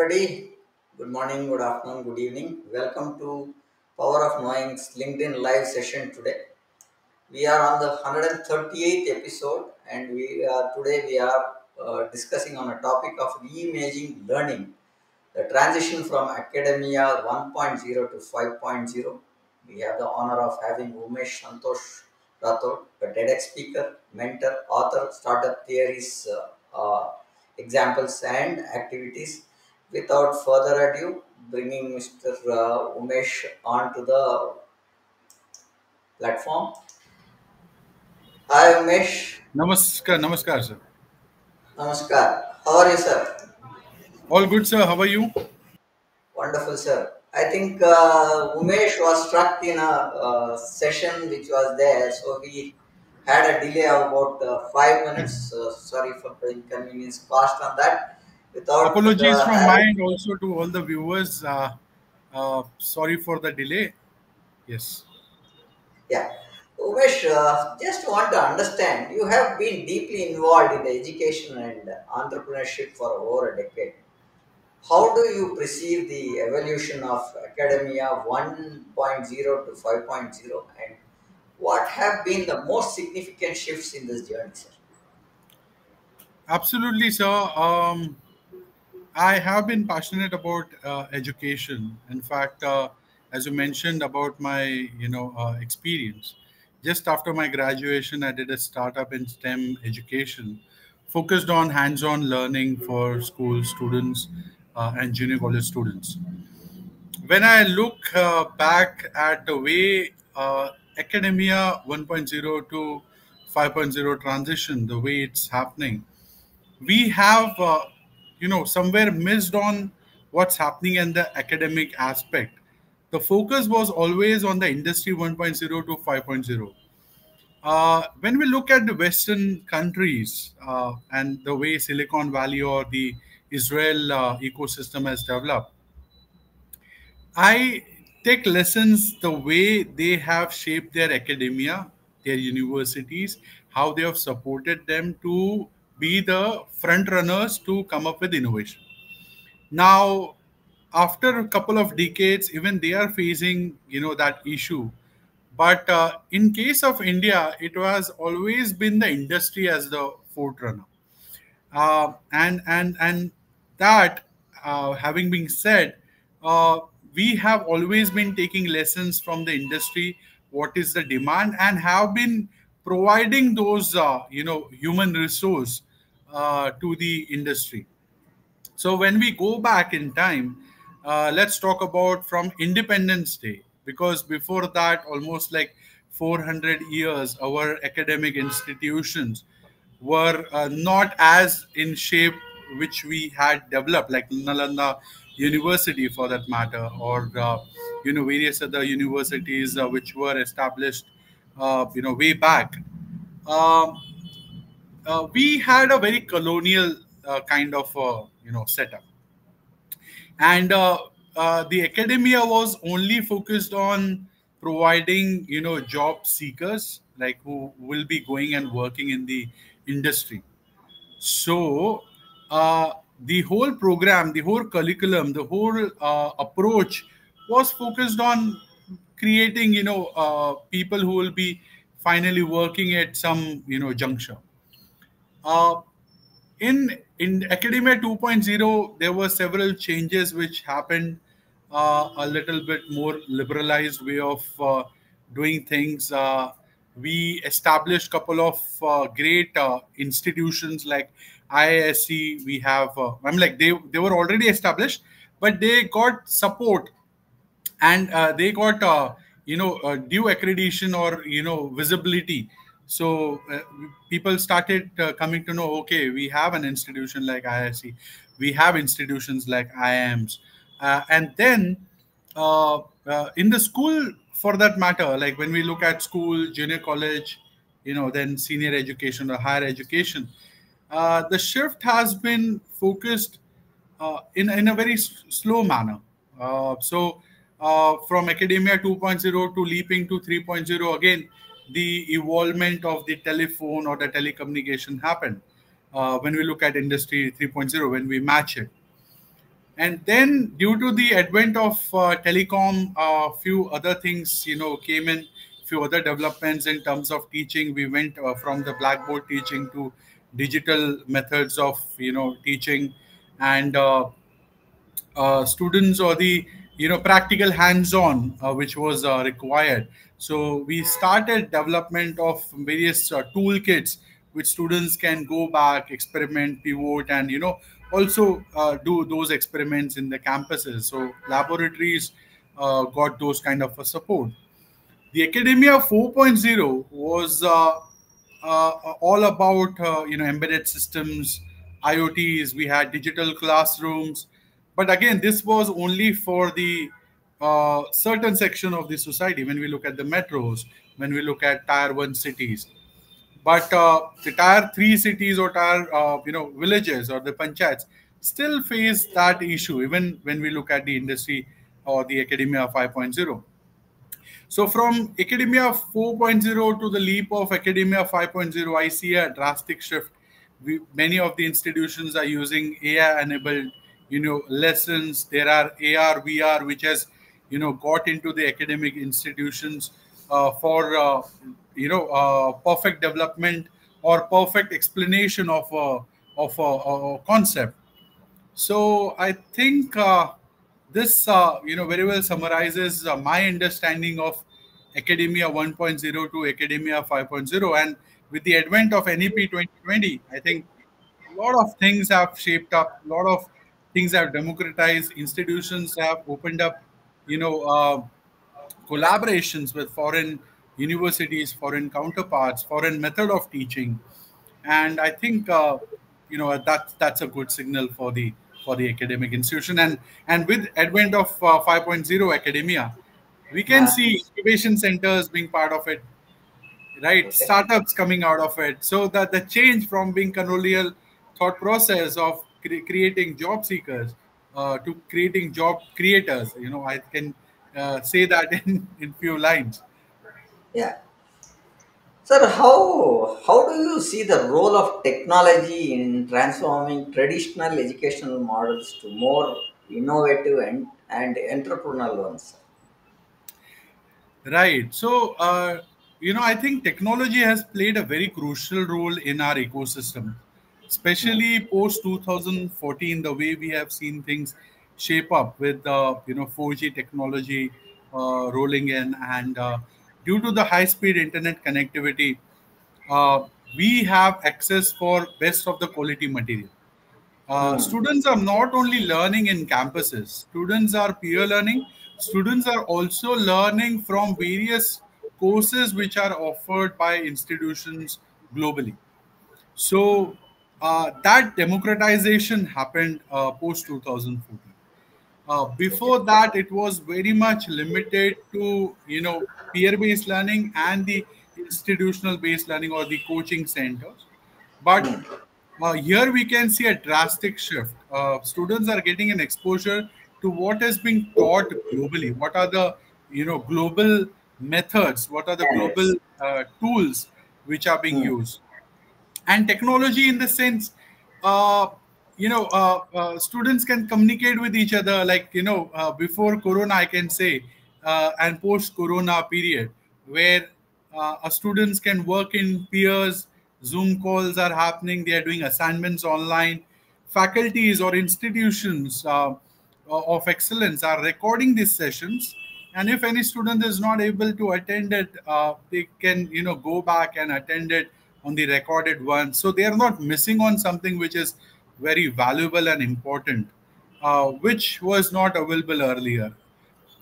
everybody. Good morning, good afternoon, good evening. Welcome to Power of Knowing's LinkedIn live session today. We are on the 138th episode, and we are discussing on a topic of reimagining learning, the transition from academia 1.0 to 5.0. We have the honor of having Umesh Rathod, a TEDx speaker, mentor, author, startup theories, examples, and activities. Without further ado, bringing Mr. Umesh onto the platform. Hi, Umesh. Namaskar, namaskar, sir. Namaskar. How are you, sir? All good, sir. How are you? Wonderful, sir. I think Umesh was struck in a session which was there, so we had a delay of about 5 minutes. Sorry for the inconvenience caused on that. Without Apologies from my having, end also to all the viewers. Sorry for the delay. Yes, yeah, Umesh, just want to understand. You have been deeply involved in the education and entrepreneurship for over a decade. How do you perceive the evolution of academia 1.0 to 5.0, and what have been the most significant shifts in this journey, sir? absolutely, sir. I have been passionate about education. In fact, as you mentioned about my, experience, just after my graduation, I did a startup in STEM education, focused on hands-on learning for school students and junior college students. When I look back at the way academia 1.0 to 5.0 transition, the way it's happening, we have, somewhere missed on what's happening in the academic aspect. The focus was always on the industry 1.0 to 5.0. When we look at the Western countries and the way Silicon Valley or the Israel ecosystem has developed, I take lessons the way they have shaped their academia, their universities, how they have supported them to be the front runners to come up with innovation. Now, after a couple of decades, even they are facing, that issue. But in case of India, it was always been the industry as the forerunner. And that having been said, uh, we have always been taking lessons from the industry, what is the demand, and have been providing those human resource to the industry. So when we go back in time, let's talk about from Independence Day, because before that, almost like 400 years, our academic institutions were not as in shape which we had developed, like Nalanda University for that matter, or various other universities which were established, way back. Um, we had a very colonial kind of setup, and the academia was only focused on providing job seekers like who will be going and working in the industry. So the whole program, the whole curriculum, the whole approach was focused on creating people who will be finally working at some juncture. uh, in academia 2.0, there were several changes which happened, a little bit more liberalized way of doing things. We established couple of great institutions like IISc. We have I'm like they were already established, but they got support, and they got due accreditation or visibility. So people started coming to know, okay, we have an institution like IISc, we have institutions like IIMs, and then in the school, for that matter, like when we look at school, junior college, then senior education or higher education, the shift has been focused in a very slow manner. From academia 2.0 to leaping to 3.0, again, the evolvement of the telephone or the telecommunication happened. When we look at industry 3.0, when we match it, And then due to the advent of telecom, a few other things came in, few other developments in terms of teaching. We went from the blackboard teaching to digital methods of teaching, and students, or the practical hands-on which was required. So we started development of various toolkits which students can go back, experiment, pivot, and also do those experiments in the campuses. So laboratories got those kind of a support. The Academia 4.0 was all about embedded systems, IoTs. We had digital classrooms, but again, this was only for the certain section of the society. When we look at the metros, when we look at tier one cities, but the tier three cities or tier villages or the panchayats still face that issue. Even when we look at the industry or the Academia 5.0. So from Academia 4.0 to the leap of Academia 5.0, I see a drastic shift. Many of the institutions are using AI-enabled, lessons. There are AR, VR, which has, got into the academic institutions for, perfect development or perfect explanation of a concept. So I think this very well summarizes my understanding of Academia 1.0 to Academia 5.0. And with the advent of NEP 2020, I think a lot of things have shaped up, a lot of things have democratized, institutions have opened up, collaborations with foreign universities, foreign counterparts, foreign method of teaching, and I think that's a good signal for the academic institution. And with advent of 5.0 academia, we can Uh, see innovation centers being part of it, right? okay. Startups coming out of it, so that the change from being colonial thought process of creating job seekers to creating job creators. I can say that in few lines. Yeah. Sir, how do you see the role of technology in transforming traditional educational models to more innovative and entrepreneurial ones? Right. So, I think technology has played a very crucial role in our ecosystem, Hmm. especially post 2014, the way we have seen things shape up with, 4G technology rolling in, and due to the high speed internet connectivity, uh, we have access for best of the quality material. Hmm. Students are not only learning in campuses, students are peer learning. Students are also learning from various courses which are offered by institutions globally. So that democratization happened post 2014. Okay. Before that, it was very much limited to peer-based learning and the institutional based learning or the coaching centers. But Hmm. here we can see a drastic shift. Students are getting an exposure to what is being taught globally. What are the global methods? What are the global Standards. tools which are being Hmm. used? And technology in the sense, uh, students can communicate with each other, like before corona, I can say, and post corona period, where students can work in peers. Zoom calls are happening, they are doing assignments online. Faculties or institutions of excellence are recording these sessions, and if any student is not able to attend it, they can go back and attend it on the recorded one, so they are not missing on something which is very valuable and important, which was not available earlier.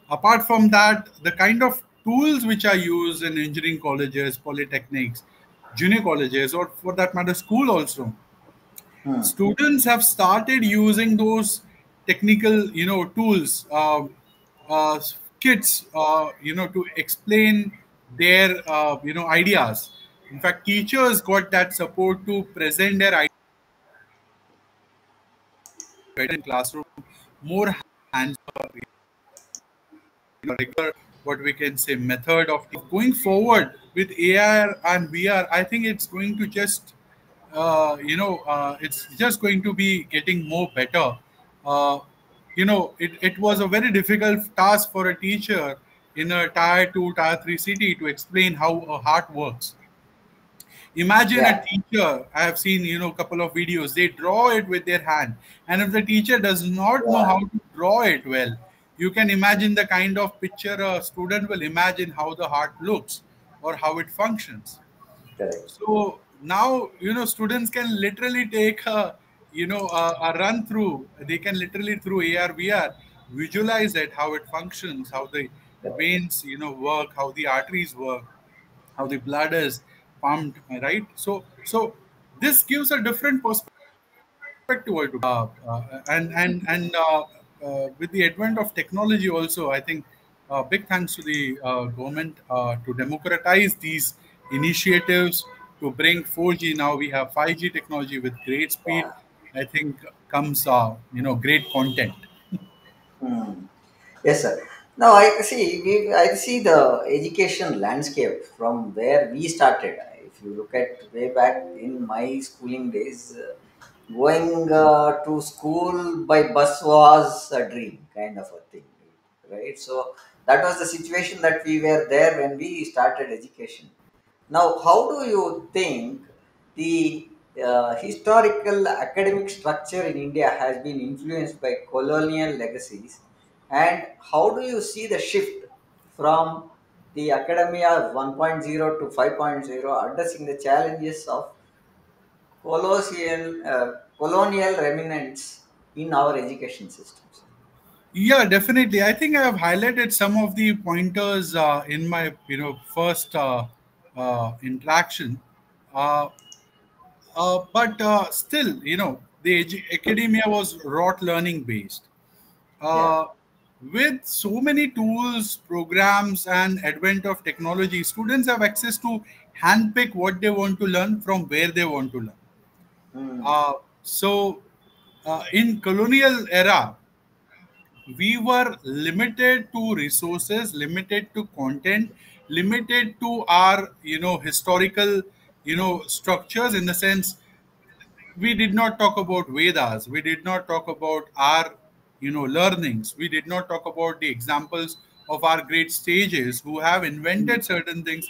Apart from that, the kind of tools which are used in engineering colleges, polytechnics, junior colleges, or for that matter school also, Hmm. students have started using those technical tools, uh, kits, to explain their ideas. In fact, teachers got that support to present their ideas better in classroom, more hands, regular, what we can say, method of going forward with AR and VR. I think it's going to just it's just going to be getting more better. Uh, it was a very difficult task for a teacher in a tier 2, tier 3 city to explain how a heart works. Imagine a Yeah, teacher. I have seen, a couple of videos. They draw it with their hand. And if the teacher does not know yeah, how to draw it well, you can imagine the kind of picture a student will imagine how the heart looks or how it functions. correct. So now, students can literally take a run through. They can literally through AR, VR, visualize it, how it functions, how the Correct. veins, work, how the arteries work, how the blood is pumped, right? So this gives a different perspective altogether. And with the advent of technology, also, I think big thanks to the government to democratize these initiatives to bring 4G. Now we have 5G technology with great speed. Yeah. I think comes great content. Hmm. Yes, sir. Now I see the education landscape from where we started. If you look at way back in my schooling days, going to school by bus was a dream, kind of a thing, right? So that was the situation that we were there when we started education. Now, how do you think the historical academic structure in India has been influenced by colonial legacies? And how do you see the shift from the academia 1.0 to 5.0, addressing the challenges of colonial remnants in our education systems? Yeah, definitely. I think I have highlighted some of the pointers in my first interaction, uh, but still, the academia was rote learning based. Yeah. Uh, with so many tools, programs, and advent of technology, students have access to handpick what they want to learn from where they want to learn. Hmm. So, in colonial era, we were limited to resources, limited to content, limited to our historical structures, in the sense we did not talk about Vedas, we did not talk about our learnings, we did not talk about the examples of our great sages who have invented certain things,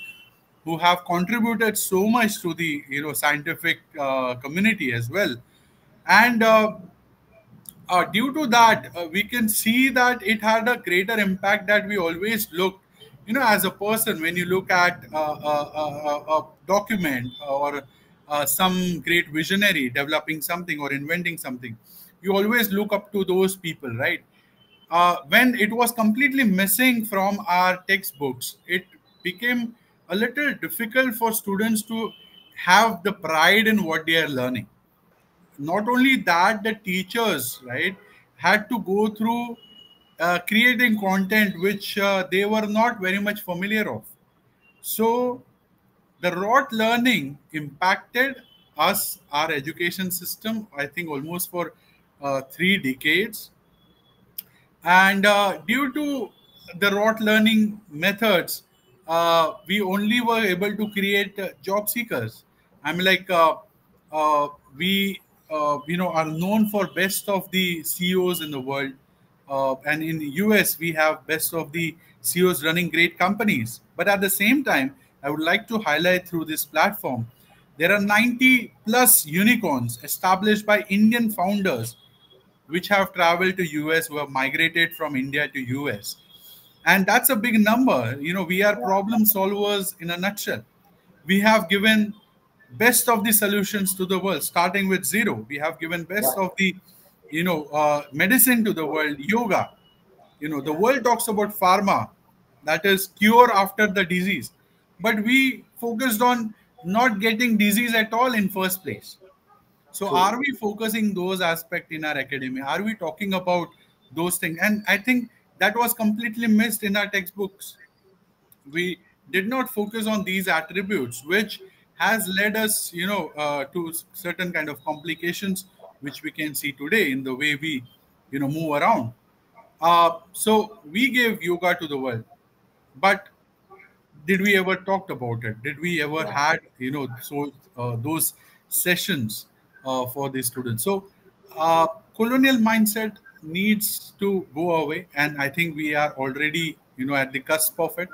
who have contributed so much to the scientific community as well. And due to that, we can see that it had a greater impact that we always look, as a person, when you look at a document or some great visionary developing something or inventing something, you always look up to those people, right? When it was completely missing from our textbooks, it became a little difficult for students to have the pride in what they are learning. Not only that, the teachers, right, had to go through creating content which they were not very much familiar of. So the rote learning impacted us, our education system, I think almost for 3 decades. And due to the rote learning methods, we only were able to create job seekers. I mean, like we, are known for best of the CEOs in the world, and in the US we have best of the CEOs running great companies. But at the same time, I would like to highlight through this platform, there are 90 plus unicorns established by Indian founders which have traveled to US, who have migrated from India to US. And that's a big number. We are problem solvers in a nutshell. We have given best of the solutions to the world, starting with zero. We have given best Yeah. of the, medicine to the world, yoga. The world talks about pharma, that is cure after the disease. But we focused on not getting disease at all in first place. So True. are we focusing those aspects in our academia? Are we talking about those things? And I think that was completely missed in our textbooks. We did not focus on these attributes, which has led us, to certain kind of complications, which we can see today in the way we, move around. So we gave yoga to the world, but did we ever talked about it? Did we ever Yeah. had those sessions for the students? So colonial mindset needs to go away, and I think we are already, at the cusp of it.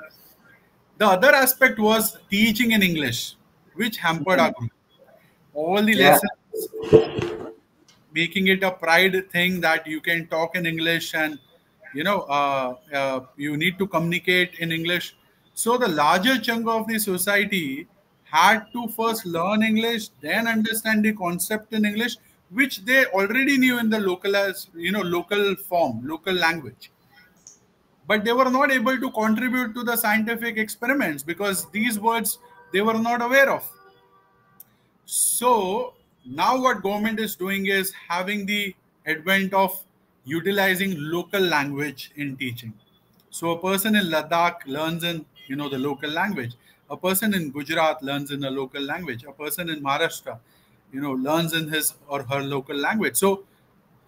The other aspect was teaching in English, which hampered our Mm. growth. All the Yeah. lessons, making it a pride thing that you can talk in English, and you need to communicate in English. So the larger chunk of the society had to first learn English, then understand the concept in English, which they already knew in the local form, local language. But they were not able to contribute to the scientific experiments because these words they were not aware of. So now what government is doing is having the advent of utilizing local language in teaching. So a person in Ladakh learns in the local language. A person in Gujarat learns in a local language. A person in Maharashtra, learns in his or her local language. So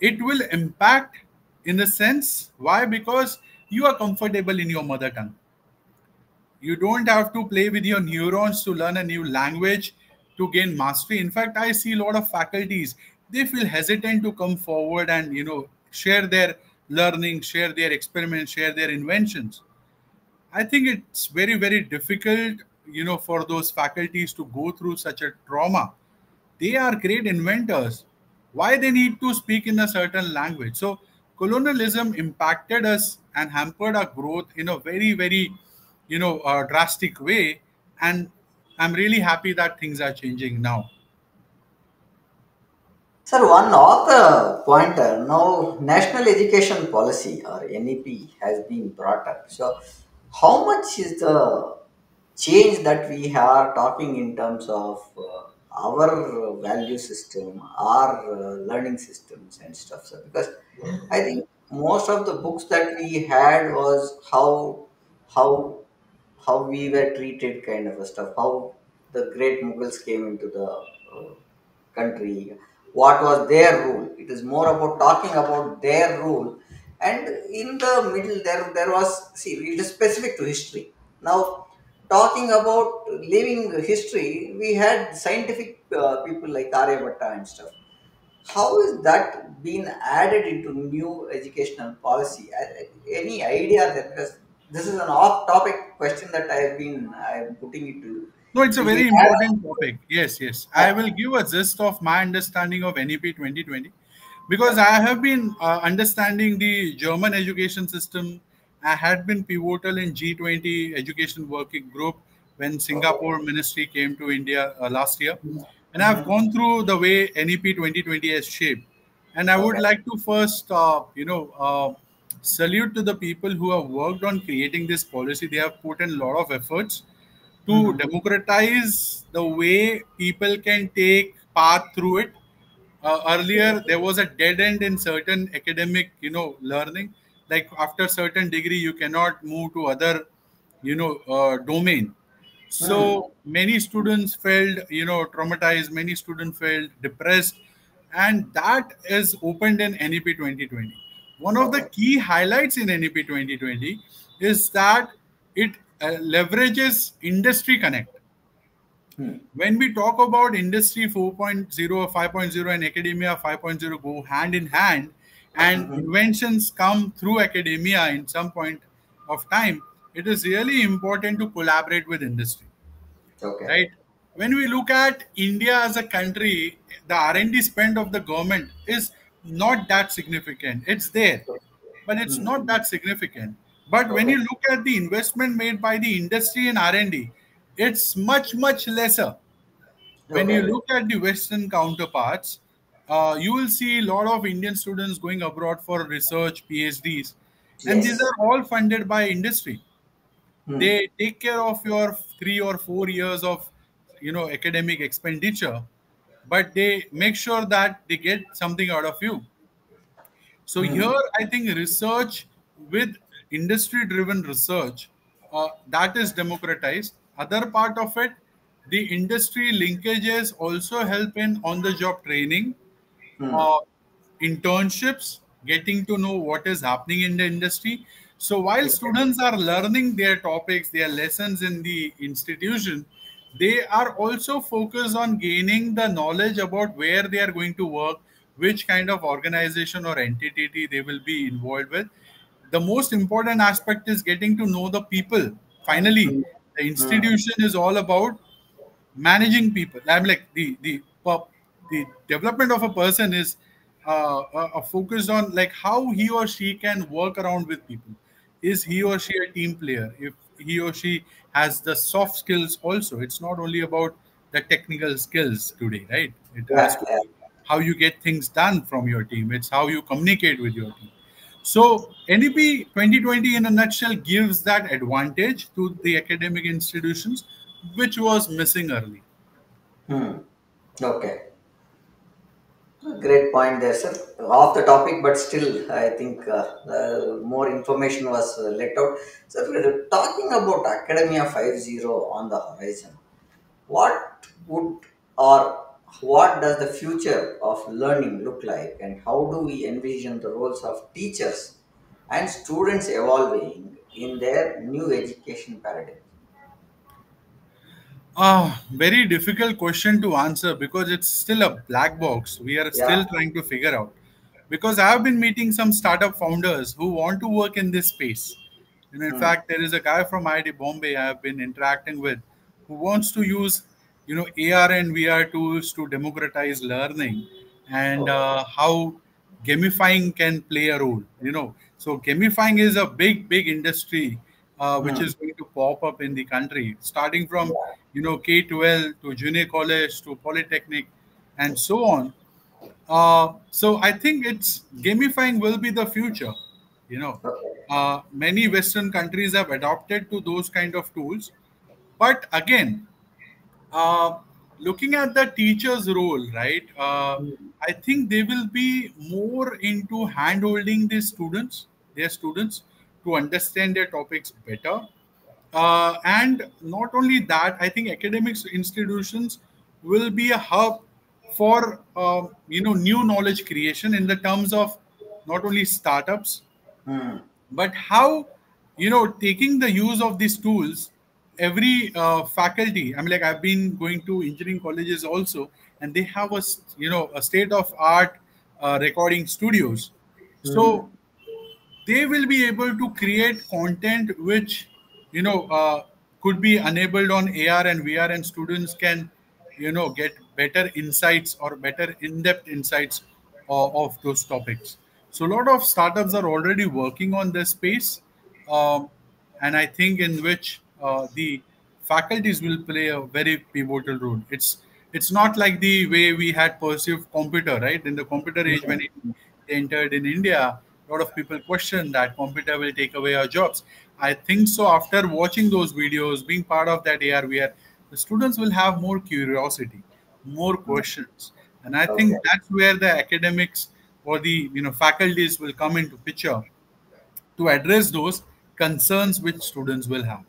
it will impact in a sense. Why? Because you are comfortable in your mother tongue. You don't have to play with your neurons to learn a new language to gain mastery. In fact, I see a lot of faculties, they feel hesitant to come forward and share their learning, share their experiments, share their inventions. I think it's very, very difficult, for those faculties to go through such a trauma. They are great inventors. Why they need to speak in a certain language? So colonialism impacted us and hampered our growth in a very, very, drastic way. And I'm really happy that things are changing now. Sir, one other pointer now, National Education Policy or NEP has been brought up. So, how much is the change that we are talking in terms of our value system, our learning systems and stuff, sir? Because I think most of the books that we had was how how we were treated, kind of a stuff. How the great Mughals came into the country, what was their rule. It is more about talking about their rule, and in the middle there was, see, it is specific to history. Now, talking about living history, we had scientific people like Aryabhatta and stuff. How is that been added into new educational policy? Any idea that, because this is an off topic question that I'm putting it to you. No, it's a If we very had, important topic. Yes, yes. I will give a gist of my understanding of NEP 2020 because yeah. I have been understanding the German education system. I had been pivotal in G20 education working group when Singapore Oh. ministry came to India last year. And I've Mhm. gone through the way NEP 2020 has shaped. And I would Okay. like to first, salute to the people who have worked on creating this policy. They have put in a lot of efforts to Mhm. democratize the way people can take path through it. Earlier there was a dead end in certain academic learning, like after certain degree you cannot move to other domain. Mhm. So many students felt traumatized, many students felt depressed, and that is opened in NEP 2020. One of the Okay. key highlights in NEP 2020 is that it leverages industry connect. Hmm. When we talk about industry 4.0 or 5.0 and academia 5.0 go hand in hand, and Mhm. inventions come through academia in some point of time, it is really important to collaborate with industry, Okay. right? When we look at India as a country, the R&D spend of the government is not that significant. It's there, but it's Hmm. not that significant. But when Okay. you look at the investment made by the industry in R&D, it's much, much lesser. When you Okay. look at the Western counterparts, you will see a lot of Indian students going abroad for research, PhDs, and these Yes. are all funded by industry. Hmm. They take care of your 3 or 4 years of academic expenditure, but they make sure that they get something out of you. So Hmm. here, I think research with industry-driven research that is democratized. Other part of it, the industry linkages also help in on-the-job training, Hmm. uh, internships, getting to know what is happening in the industry. So while Okay. students are learning their topics, their lessons in the institution, they are also focused on gaining the knowledge about where they are going to work, which kind of organization or entity they will be involved with. The most important aspect is getting to know the people. Finally, Hmm. the Hmm. institution is all about managing people. I'm like the development of a person is focused on like how he or she can work around with people. Is he or she a team player? If he or she has the soft skills also, it's not only about the technical skills today, right? It has Yeah, to yeah. be how you get things done from your team. It's how you communicate with your team. So NEP 2020 in a nutshell gives that advantage to the academic institutions, which was missing early. Hmm. Okay. Great point there, sir. Off the topic, but still, I think more information was let out. So, we're talking about Academia 5.0 on the horizon. What would or what does the future of learning look like, and how do we envision the roles of teachers and students evolving in their new education paradigm? Very difficult question to answer because it's still a black box. We are Yeah. still trying to figure out. Because I've been meeting some startup founders who want to work in this space. In Hmm. fact, there is a guy from IIT Bombay I've been interacting with who wants to use, AR and VR tools to democratize learning and Okay. how gamifying can play a role. So gamifying is a big industry which Hmm. is going to pop up in the country, starting from K-12 to junior college to polytechnic and so on. So I think it's gamifying will be the future. You know, Okay. Many Western countries have adopted to those kind of tools, but again, uh, looking at the teacher's role, right? Hmm. I think they will be more into hand-holding their students, to understand their topics better. And not only that, I think academics institutions will be a hub for new knowledge creation in the terms of not only startups, Hmm. but how taking the use of these tools. Every faculty, I mean, like, I've been going to engineering colleges also, and they have a state of art recording studios. Hmm. So they will be able to create content which could be enabled on AR and VR, and students can get better insights or better in-depth insights of those topics. So a lot of startups are already working on this space, um, and I think in which the faculties will play a very pivotal role. It's not like the way we had perceived computer, right? In the computer age, when it entered in India, a lot of people question that computer will take away our jobs. I think so. After watching those videos, being part of that AR, VR, the students will have more curiosity, more Hmm. questions, and I Okay. think that's where the academics or the faculties will come into picture to address those concerns which students will have.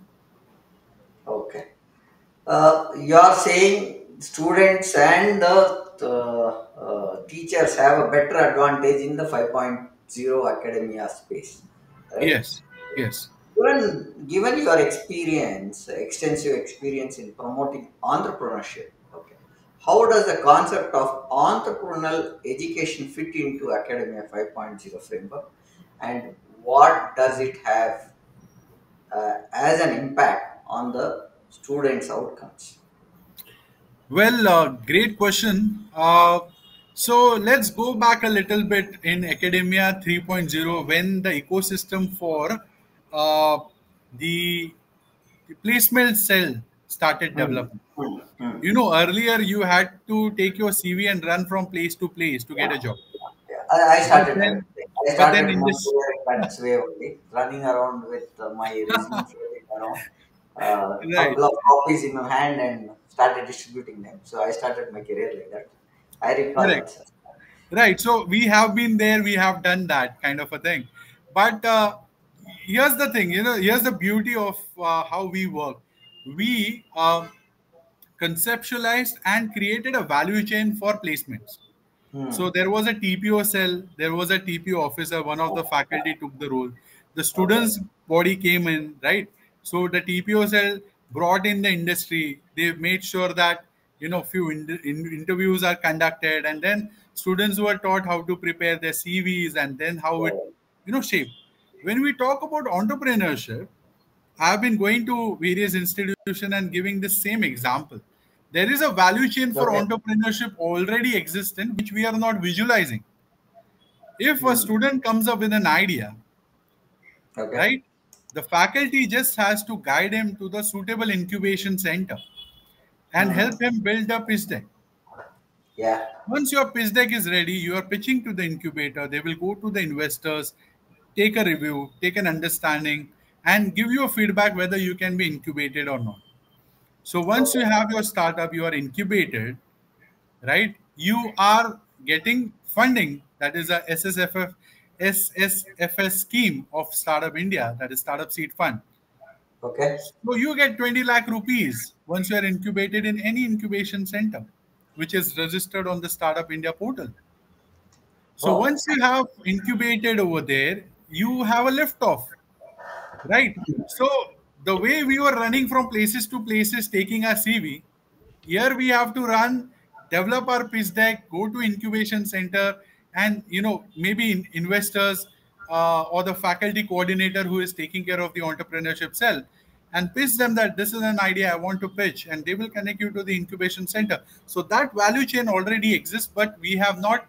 Okay. You are saying students and the teachers have a better advantage in the 5.0 academia space, right? Yes, yes. Given your experience, extensive experience in promoting entrepreneurship, okay, how does the concept of entrepreneurial education fit into Academia 5.0 framework, and what does it have as an impact on the students' outcomes? Well, great question. So let's go back a little bit in Academia 3.0 when the ecosystem for uh, the, the placement cell started Hmm. developing. Hmm. Hmm. Earlier you had to take your CV and run from place to place to get Yeah. a job. Yeah. I But started that. then, I but then started in my this, career that way only, running around with my resume floating around, right, couple of copies in my hand, and started distributing them. So I started my career like that. I recall correct. that, sir. Right. So we have been there, we have done that kind of a thing. But here's the thing, here's the beauty of how we work. We conceptualized and created a value chain for placements. So Hmm. there was a TPO cell, there was a TPO officer, one of the faculty took the role. The Okay. students' body came in, right? So the TPO cell brought in the industry. They made sure that few interviews are conducted, and then students were taught how to prepare their CVs and then how it, Right. shaped. When we talk about entrepreneurship, I've been going to various institutions and giving the same example. There is a value chain for Okay. entrepreneurship already existent, which we are not visualizing. If a Hmm. student comes up with an idea, Okay. right, the faculty just has to guide him to the suitable incubation center and Hmm. help him build a pitch deck. Yeah. Once your pitch deck is ready, you are pitching to the incubator. They will go to the investors, take a review, take an understanding, and give you a feedback whether you can be incubated or not. So once you Okay. have your startup, you are incubated, right? You are getting funding. That is a SSFS scheme of Startup India, that is Startup Seed Fund. Okay. So you get 20 lakh rupees once you are incubated in any incubation center, which is registered on the Startup India portal. So Oh. once you have incubated over there, you have a lift off, right? So the way we were running from places to places, taking our CV, here we have to run, develop our pitch deck, go to incubation center, and maybe investors or the faculty coordinator who is taking care of the entrepreneurship cell, and pitch them that this is an idea I want to pitch, and they will connect you to the incubation center. So that value chain already exists, but we have not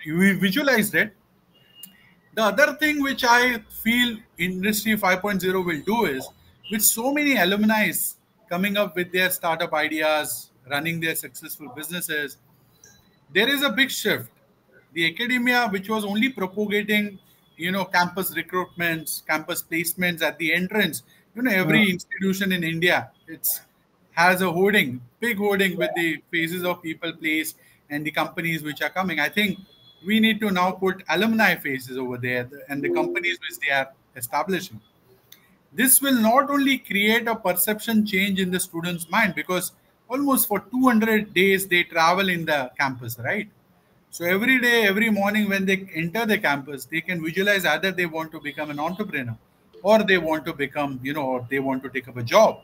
we visualized it. The other thing which I feel Industry 5.0 will do is, with so many alumni coming up with their startup ideas, running their successful businesses, there is a big shift. The academia, which was only propagating, campus recruitments, campus placements at the entrance, Hmm. every institution in India, it's has a hoarding, big hoarding with the faces of people placed and the companies which are coming. I think we need to now put alumni faces over there and the companies which they are establishing. This will not only create a perception change in the student's mind, because almost for 200 days they travel in the campus, right? So every day, every morning when they enter the campus, they can visualize either they want to become an entrepreneur or they want to become, or they want to take up a job.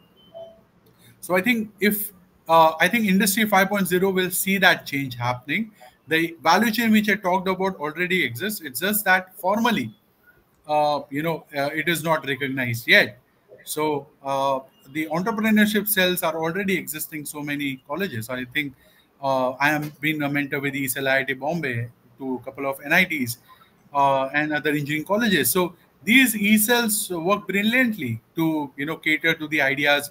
So I think Industry 5.0 will see that change happening. The value chain which I talked about already exists. It's just that formally it is not recognized yet. So the entrepreneurship cells are already existing so many colleges. I think I am being a mentor with ESL Bombay to a couple of NITs and other engineering colleges. So these e-cells work brilliantly to cater to the ideas,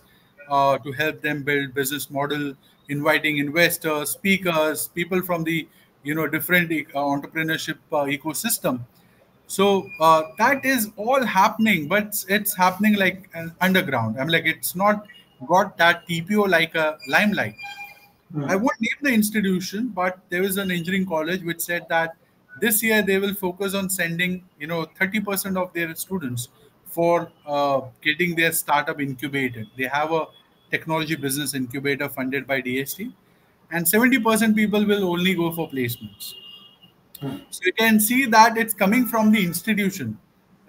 to help them build business model, inviting investors, speakers, people from the different entrepreneurship ecosystem. So that is all happening, but it's happening like underground. I'm like, it's not got that TPO like a limelight. I Hmm. won't name the institution, but there is an engineering college which said that this year they will focus on sending 30% of their students for getting their startup incubated. They have a technology business incubator funded by DST, and 70% people will only go for placements. Hmm. So you can see that it's coming from the institution,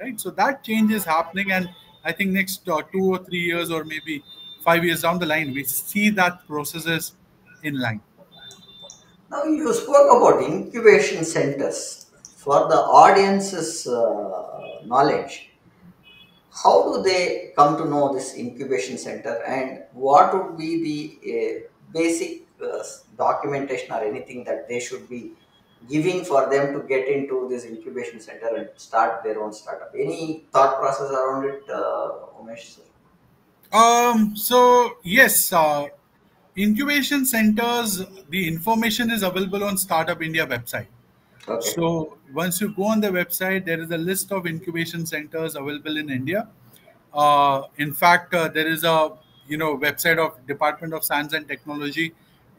right? So that change is happening, and I think next 2 or 3 years, or maybe 5 years down the line, we see that processes in line. Now you spoke about incubation centers. For the audience's knowledge, how do they come to know this incubation center, and what would be the basic documentation or anything that they should be giving for them to get into this incubation center and start their own startup? Any thought process around it, Umesh, sir? So yes, incubation centers, the information is available on Startup India website. Okay. So once you go on the website, there is a list of incubation centers available in India. In fact, there is a website of Department of Science and Technology,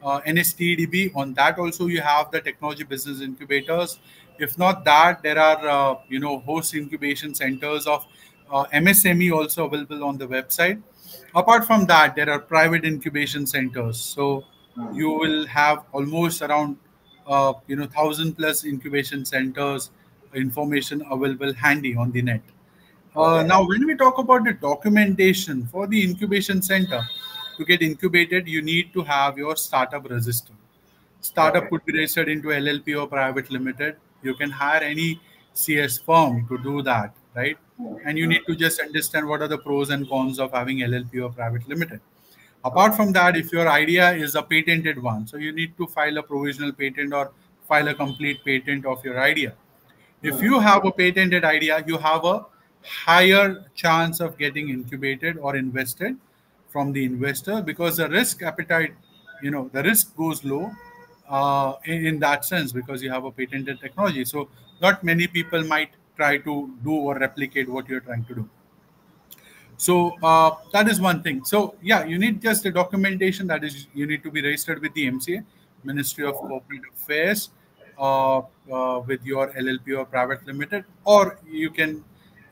NSTDB. On that also you have the technology business incubators. If not that, there are host incubation centers of MSME also available on the website. Apart from that, there are private incubation centers. So Hmm. you will have almost around 1,000 plus incubation centers information available handy on the net. Okay. Now, when we talk about the documentation for the incubation center, to get incubated, you need to have your startup register. Startup Okay. could be registered into LLP or private limited. You can hire any CS firm to do that, right? And you Mm. need to just understand what are the pros and cons of having LLP or private limited. Apart Okay. from that, if your idea is a patented one, so you need to file a provisional patent or file a complete patent of your idea. If Mm. you have a patented idea, you have a higher chance of getting incubated or invested from the investor, because the risk appetite, the risk goes low in that sense, because you have a patented technology. So not many people might try to do or replicate what you're trying to do. So that is one thing. So yeah, you need just a documentation, that is you need to be registered with the MCA, Ministry of Corporate Affairs, with your LLP or private limited, or you can,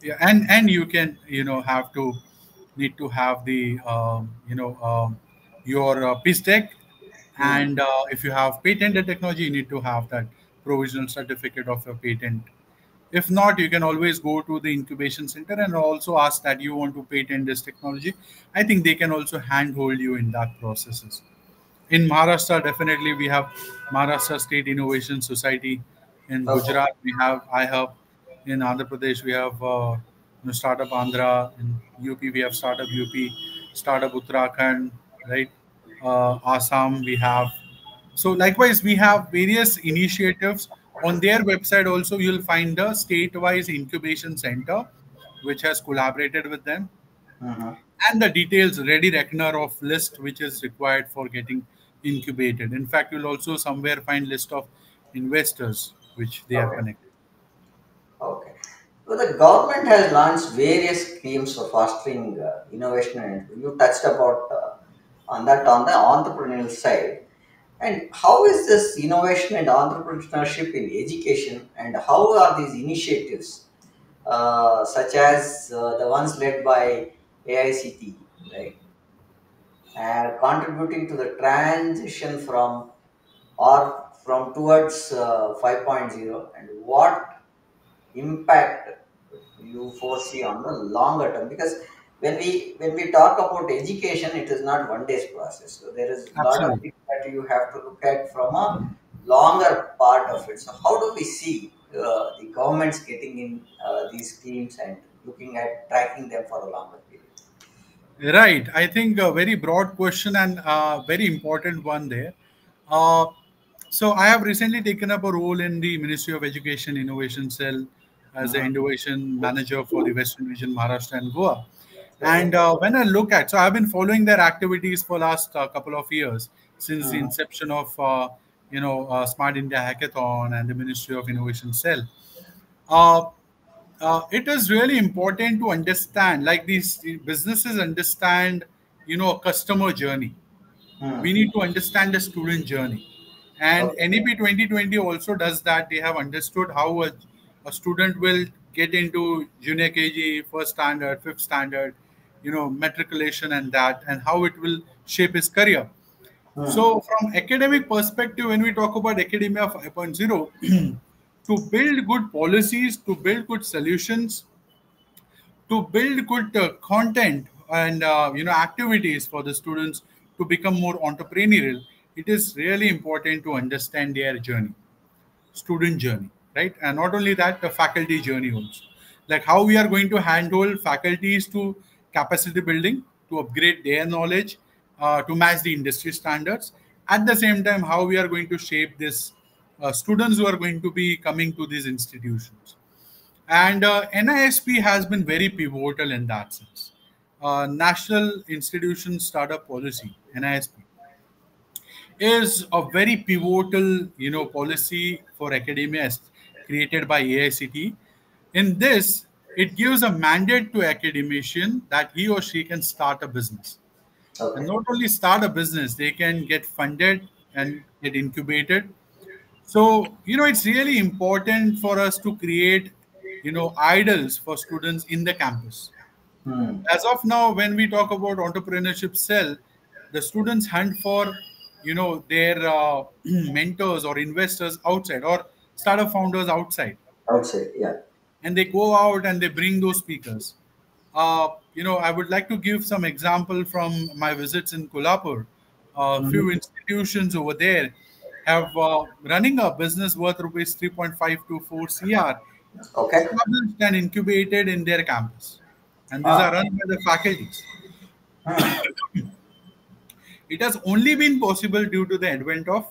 yeah, and you can have to need to have the your PISTEC, Mm. and if you have patented technology, you need to have that provisional certificate of your patent. If not, you can always go to the incubation center and also ask that you want to patent this technology. I think they can also handhold you in that processes. In Maharashtra, definitely we have Maharashtra State Innovation Society. In Okay. Gujarat, we have iHub. In Andhra Pradesh, we have Startup Andhra. In UP, we have Startup UP, Startup Uttarakhand, right? Assam, we have. So likewise, we have various initiatives on their website. Also, you'll find a state-wise incubation center, which has collaborated with them, Mhm. and the details ready reckoner of list which is required for getting incubated. In fact, you'll also somewhere find list of investors which they are Okay. connected. Okay. So the government has launched various schemes for fostering innovation, and you touched about on that on the entrepreneurial side. And how is this innovation and entrepreneurship in education, and how are these initiatives, such as the ones led by AICT, right, contributing to the transition from towards 5.0, and what impact you foresee on the longer term? Because when we talk about education, it is not one day's process, so there is a lot of Absolutely. things that you have to look at from a longer part of it. So how do we see the governments getting in these schemes and looking at tracking them for a longer period? Right. I think a very broad question and very important one there. Uh, so I have recently taken up a role in the Ministry of Education Innovation Cell as the Mhm. innovation manager for the Western Region, Maharashtra and Goa. Okay. And when I look at, so I've been following their activities for last couple of years since the Mhm. inception of Smart India Hackathon and the Ministry of Innovation Cell. Uh, it is really important to understand, like these businesses understand, a customer journey. We Mhm. need to understand the student journey, and Okay. NEP 2020 also does that. They have understood how a student will get into junior KG, first standard, fifth standard, matriculation, and that, and how it will shape his career. Mhm. So from academic perspective, when we talk about academia 5.0, to build good policies, to build good solutions, to build good content and activities for the students to become more entrepreneurial, it is really important to understand their journey, student journey, right? And not only that, the faculty journey also, like how we are going to handle faculties to capacity building, to upgrade their knowledge, to match the industry standards. At the same time, how we are going to shape this students who are going to be coming to these institutions. And NISP has been very pivotal in that sense. National Institution Startup Policy, NISP, is a very pivotal, policy for academia created by AICT. In this, it gives a mandate to academician that he or she can start a business. And Okay. not only start a business, they can get funded and get incubated. So, it's really important for us to create, idols for students in the campus. Hmm. As of now, when we talk about entrepreneurship cell, the students hunt for, their mentors or investors outside, or startup founders outside, Outside, yeah. and they go out and they bring those speakers. I would like to give some example from my visits in Kolhapur. A Mhm. few institutions over there. have running a business worth rupees 3.5 to 4 CR Okay. established and incubated in their campus. And these are Ah. run by the faculties. Hmm. It has only been possible due to the advent of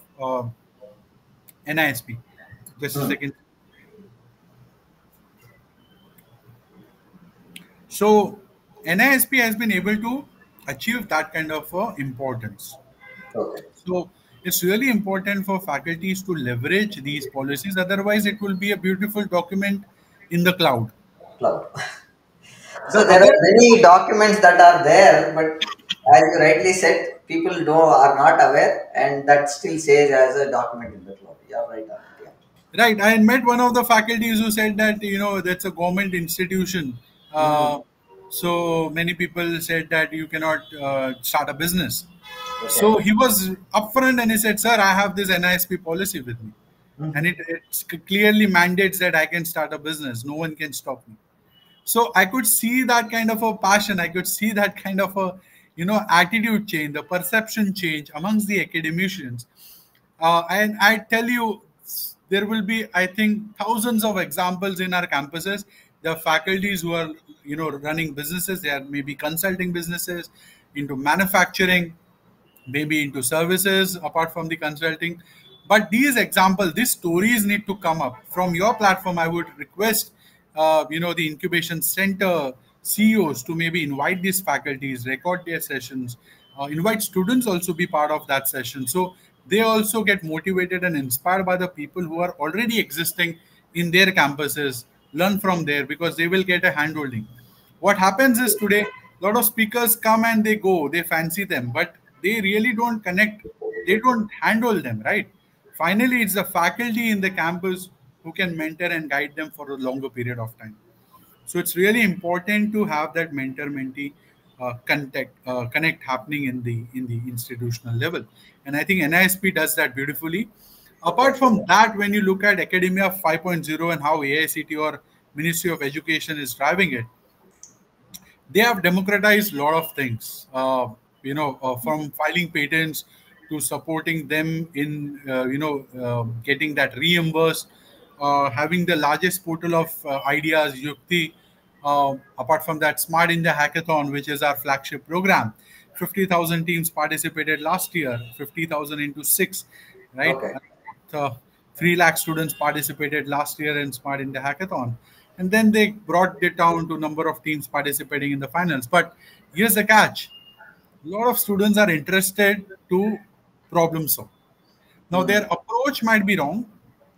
NISP. Just a Hmm. second. So NISP has been able to achieve that kind of importance. Okay. So it's really important for faculties to leverage these policies. Otherwise, it will be a beautiful document in the cloud. Cloud. The So there other are many documents that are there, but as you rightly said, people are not aware, and that still says as a document in the cloud. Yeah, right on it. Yeah. right, I met one of the faculties who said that that's a government institution. Hmm. So many people said that you cannot start a business. Okay. So he was upfront and he said, "Sir, I have this NISP policy with me, Hmm. and it clearly mandates that I can start a business. No one can stop me." So I could see that kind of a passion. I could see that kind of a attitude change, the perception change amongst the academicians. And I tell you, there will be, I think, thousands of examples in our campuses. There are faculties who are running businesses. They are maybe consulting businesses into manufacturing, maybe into services apart from the consulting. But these examples, these stories need to come up from your platform. I would request the incubation center CEOs to maybe invite these faculties, record their sessions, invite students also be part of that session, so they also get motivated and inspired by the people who are already existing in their campuses. Learn from there, because they will get a handholding. What happens is today, a lot of speakers come and they go, they fancy them, but they really don't connect, they don't handle them, right? Finally, it's the faculty in the campus who can mentor and guide them for a longer period of time. So it's really important to have that mentor mentee connect happening in the institutional level, and I think NISP does that beautifully. Apart Okay. from that, when you look at academia 5.0 and how AICT or Ministry of Education is driving it, they have democratized a lot of things, from filing patents to supporting them in getting that reimbursed, having the largest portal of ideas, Yukti. Apart from that, Smart India Hackathon, which is our flagship program, 50,000 teams participated last year, 50,000 into six, right? Okay. uh, 3 lakh students participated last year in Smart India Hackathon. And then they brought it down to number of teams participating in the finals. But here's the catch. A lot of students are interested to problem solve. Now, Hmm. their approach might be wrong.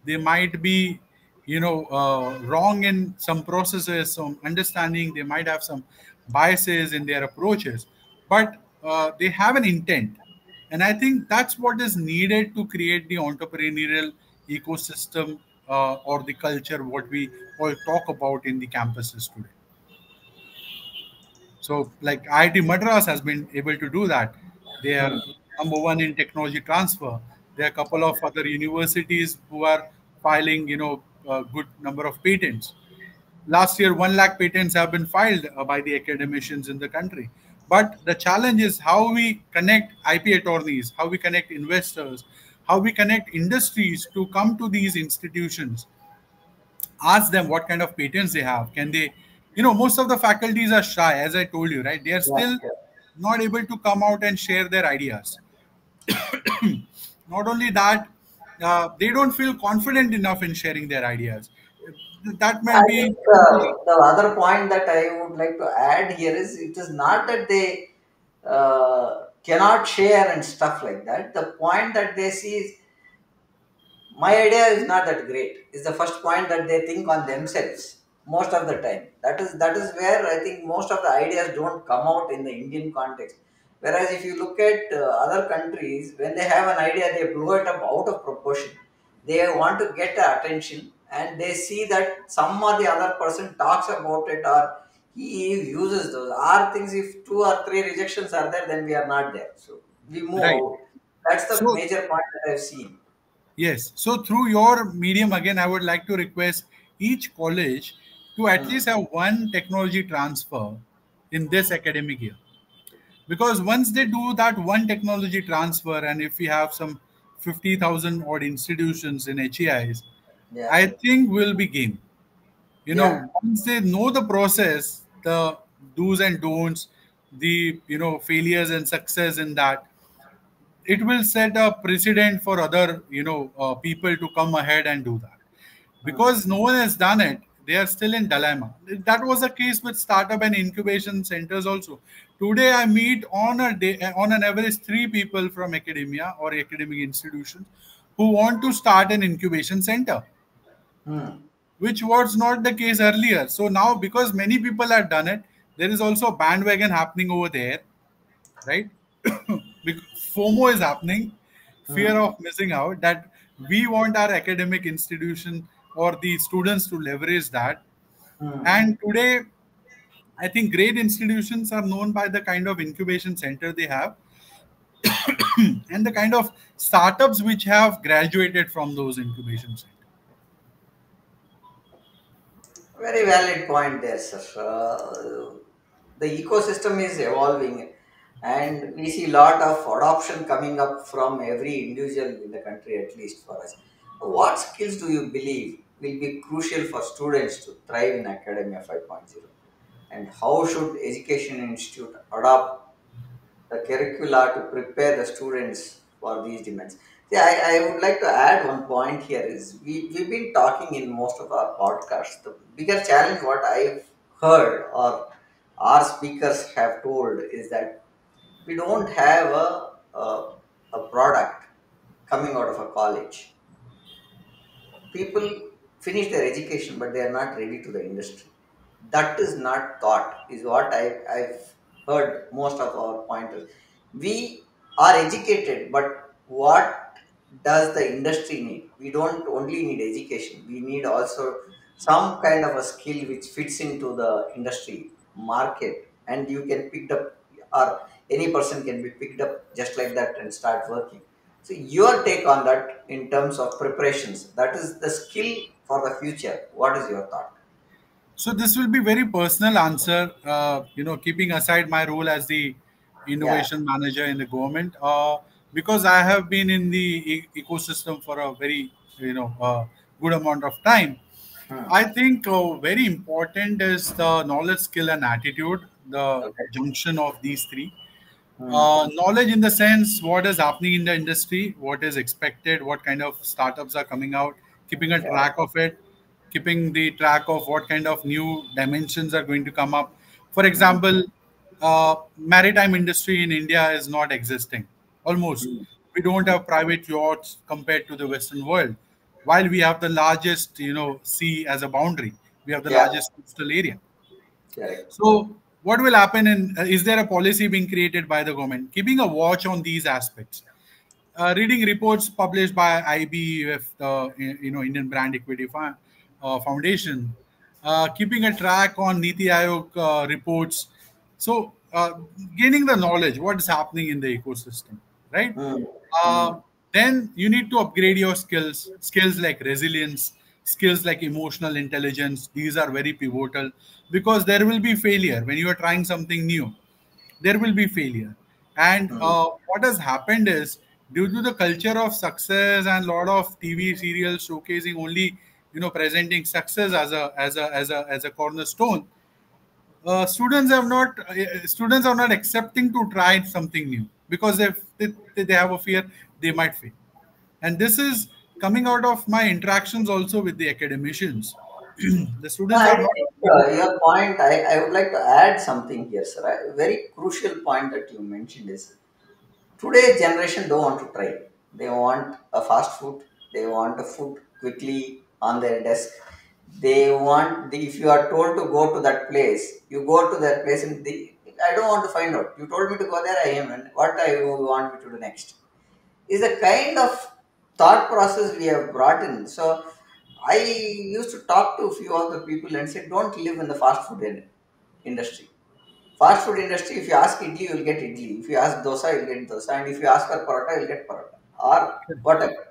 They might be, wrong in some processes, some understanding. They might have some biases in their approaches, but they have an intent. And I think that's what is needed to create the entrepreneurial ecosystem or the culture, what we all talk about in the campuses today. So, like IIT Madras has been able to do that. They are Hmm. number one in technology transfer. There are a couple of other universities who are filing, a good number of patents. Last year, 1 lakh patents have been filed by the academicians in the country. But the challenge is how we connect IP attorneys, how we connect investors, how we connect industries to come to these institutions, ask them what kind of patents they have. Can they, most of the faculties are shy, as I told you, right? They are Yeah. still Yeah. not able to come out and share their ideas. Not only that, they don't feel confident enough in sharing their ideas. That might I be think the other point that I would like to add here is it is not that they cannot share and stuff like that. The point that they see is my idea is not that great is the first point that they think on themselves most of the time. That is where I think most of the ideas don't come out in the Indian context. Whereas if you look at other countries, when they have an idea, they blow it up out of proportion. They want to get the attention, and they see that some or the other person talks about it, or he uses those our things. If two or three rejections are there, then we are not there, so we move right. out. That's the So, major point that I've seen. yes. So, through your medium, again, I would like to request each college to at Hmm. least have one technology transfer in this academic year. Because once they do that one technology transfer, and if we have some 50,000 odd institutions in HEIs, Yeah. I think will be game. Yeah. Once they know the process, the do's and don'ts, the failures and success in that, it will set a precedent for other people to come ahead and do that, Hmm. because no one has done it. They are still in dilemma. That was the case with startup and incubation centers also. Today I meet on a day, on an average, three people from academia or academic institutions who want to start an incubation center, Hmm. which was not the case earlier. So now, because many people have done it, there is also a bandwagon happening over there, right? FOMO is happening, fear Hmm. of missing out, that we want our academic institution or the students to leverage that. Hmm. And today, I think great institutions are known by the kind of incubation center they have and the kind of startups which have graduated from those incubation centers. Very valid point there, sir. The ecosystem is evolving, and we see a lot of adoption coming up from every individual in the country, at least for us. What skills do you believe will be crucial for students to thrive in Academia 5.0? And how should education institute adopt the curricula to prepare the students for these demands? See, I would like to add one point here is we've been talking in most of our podcasts. The bigger challenge what I've heard or our speakers have told is that we don't have a product coming out of a college. People finish their education but they are not ready to the industry. That is not thought is what I've heard most of our pointers. We are educated, but what does the industry need? We don't only need education, we need also some kind of a skill which fits into the industry market, and you can pick up, or any person can be picked up just like that and start working. So your take on that in terms of preparations, that is the skill for the future. What is your thought? So this will be very personal answer. Keeping aside my role as the Yeah. innovation manager in the government, because I have been in the ecosystem for a very good amount of time. Hmm. I think very important is the knowledge, skill, and attitude. The Okay. junction of these three. Hmm. Knowledge in the sense what is happening in the industry, what is expected, what kind of startups are coming out, keeping a Yeah. track of it, keeping the track of what kind of new dimensions are going to come up. For Hmm. example, maritime industry in India is not existing almost. Hmm. We don't Hmm. have private yachts compared to the Western world. While we have the largest, sea as a boundary, we have the Yeah. largest coastal area. Correct. So, what will happen in is there a policy being created by the government keeping a watch on these aspects? Reading reports published by IBEF, the Indian Brand Equity Foundation, keeping a track on Niti Aayog reports. So, gaining the knowledge what is happening in the ecosystem, right? Hmm. Hmm. Uh, then you need to upgrade your skills like resilience, skills like emotional intelligence. These are very pivotal because there will be failure when you are trying something new. There will be failure, and Hmm. what has happened is due to the culture of success and lot of TV serials showcasing only presenting success as a cornerstone. Students are not accepting to try something new because if they have a fear they might fail, and this is coming out of my interactions also with the academicians. The students I are not think able to. your point, I would like to add something here, sir. A very crucial point that you mentioned is today's generation don't want to try. They want a fast food. They want a food quickly on their desk. They want if you are told to go to that place, you go to that place and I don't want to find out. You told me to go there, I am, and what I want me to do next is a kind of thought process we have brought in. So I used to talk to a few of the people and say, don't live in the fast food industry. Fast food industry, if you ask idli, you will get idli. If you ask dosa, you'll get dosa. And if you ask for paratha, you'll get paratha. Or whatever.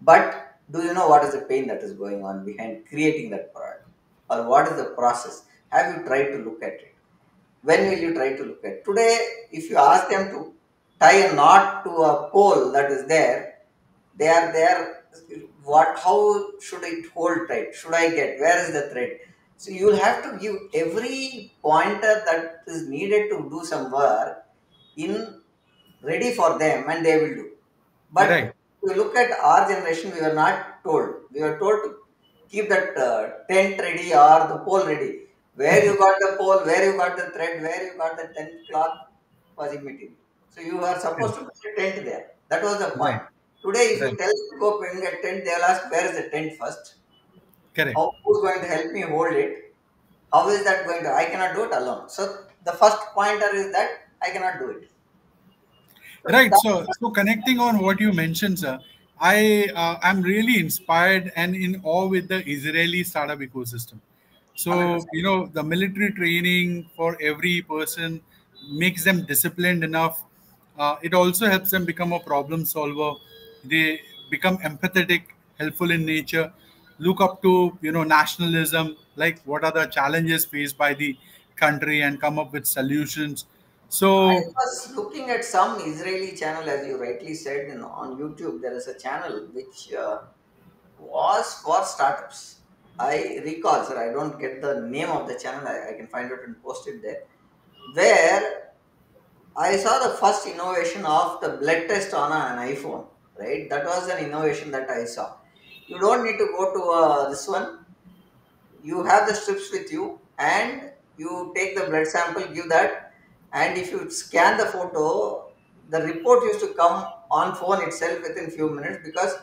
But do you know what is the pain that is going on behind creating that paratha? Or what is the process? Have you tried to look at it? When will you try to look at? Today, if you ask them to tie a knot to a pole that is there, They are there. What? How should it hold tight? Should I get? Where is the thread? So you'll have to give every pointer that is needed to do some work in ready for them, and they will do. But Right. if you look at our generation, we were not told. We were told to keep that tent ready or the pole ready. Where you got the pole, where you got the thread, where you got the tent cloth was immaterial. So you are supposed to put a tent there. That was the Right. point. Today, if you Right. tell them to go bring a tent, they'll ask where is the tent first. Correct. Who's going to help me hold it? How is that going to? I cannot do it alone. So the first pointer is that I cannot do it. So Right. that So connecting on what you mentioned, sir, I am really inspired and in awe with the Israeli startup ecosystem. So 100%. the military training for every person makes them disciplined enough. It also helps them become a problem solver. They become empathetic, helpful in nature. Look up to nationalism, like what are the challenges faced by the country, and come up with solutions. I So was looking at some Israeli channel, as you rightly said, on YouTube. There is a channel which was for startups. I recall, sir. I don't get the name of the channel. I can find it and post it there. Where I saw the first innovation of the blood test on an iPhone. Right, that was an innovation that I saw. You don't need to go to this one. You have the strips with you, and you take the blood sample, give that, and if you scan the photo, the report used to come on phone itself within few minutes, because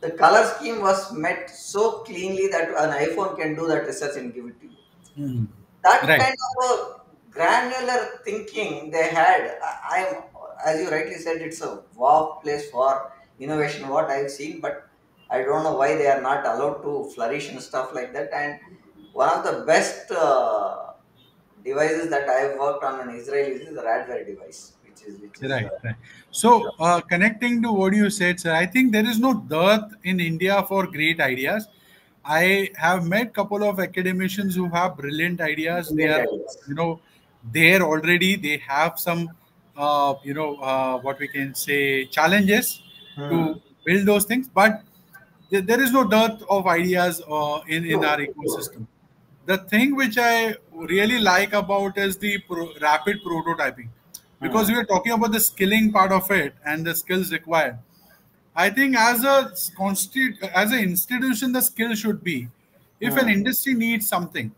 the color scheme was met so cleanly that an iPhone can do that research and give it to you. mhm. That Right. kind of a granular thinking they had. I'm, as you rightly said, it's a wow place for innovation, what I've seen, but I don't know why they are not allowed to flourish and stuff like that. And one of the best devices that I've worked on in Israel is the Radware device, which is Right, right. So, connecting to what you said, sir, I think there is no dearth in India for great ideas. I have met couple of academicians who have brilliant ideas. They brilliant are, ideas. you know, there already. They have some, what we can say, challenges to Hmm. build those things. But there is no dearth of ideas in our True. ecosystem. The thing which I really like about is the rapid prototyping, because Hmm. we are talking about the skilling part of it and the skills required. I think as an institution, the skill should be, if an Hmm. industry needs something,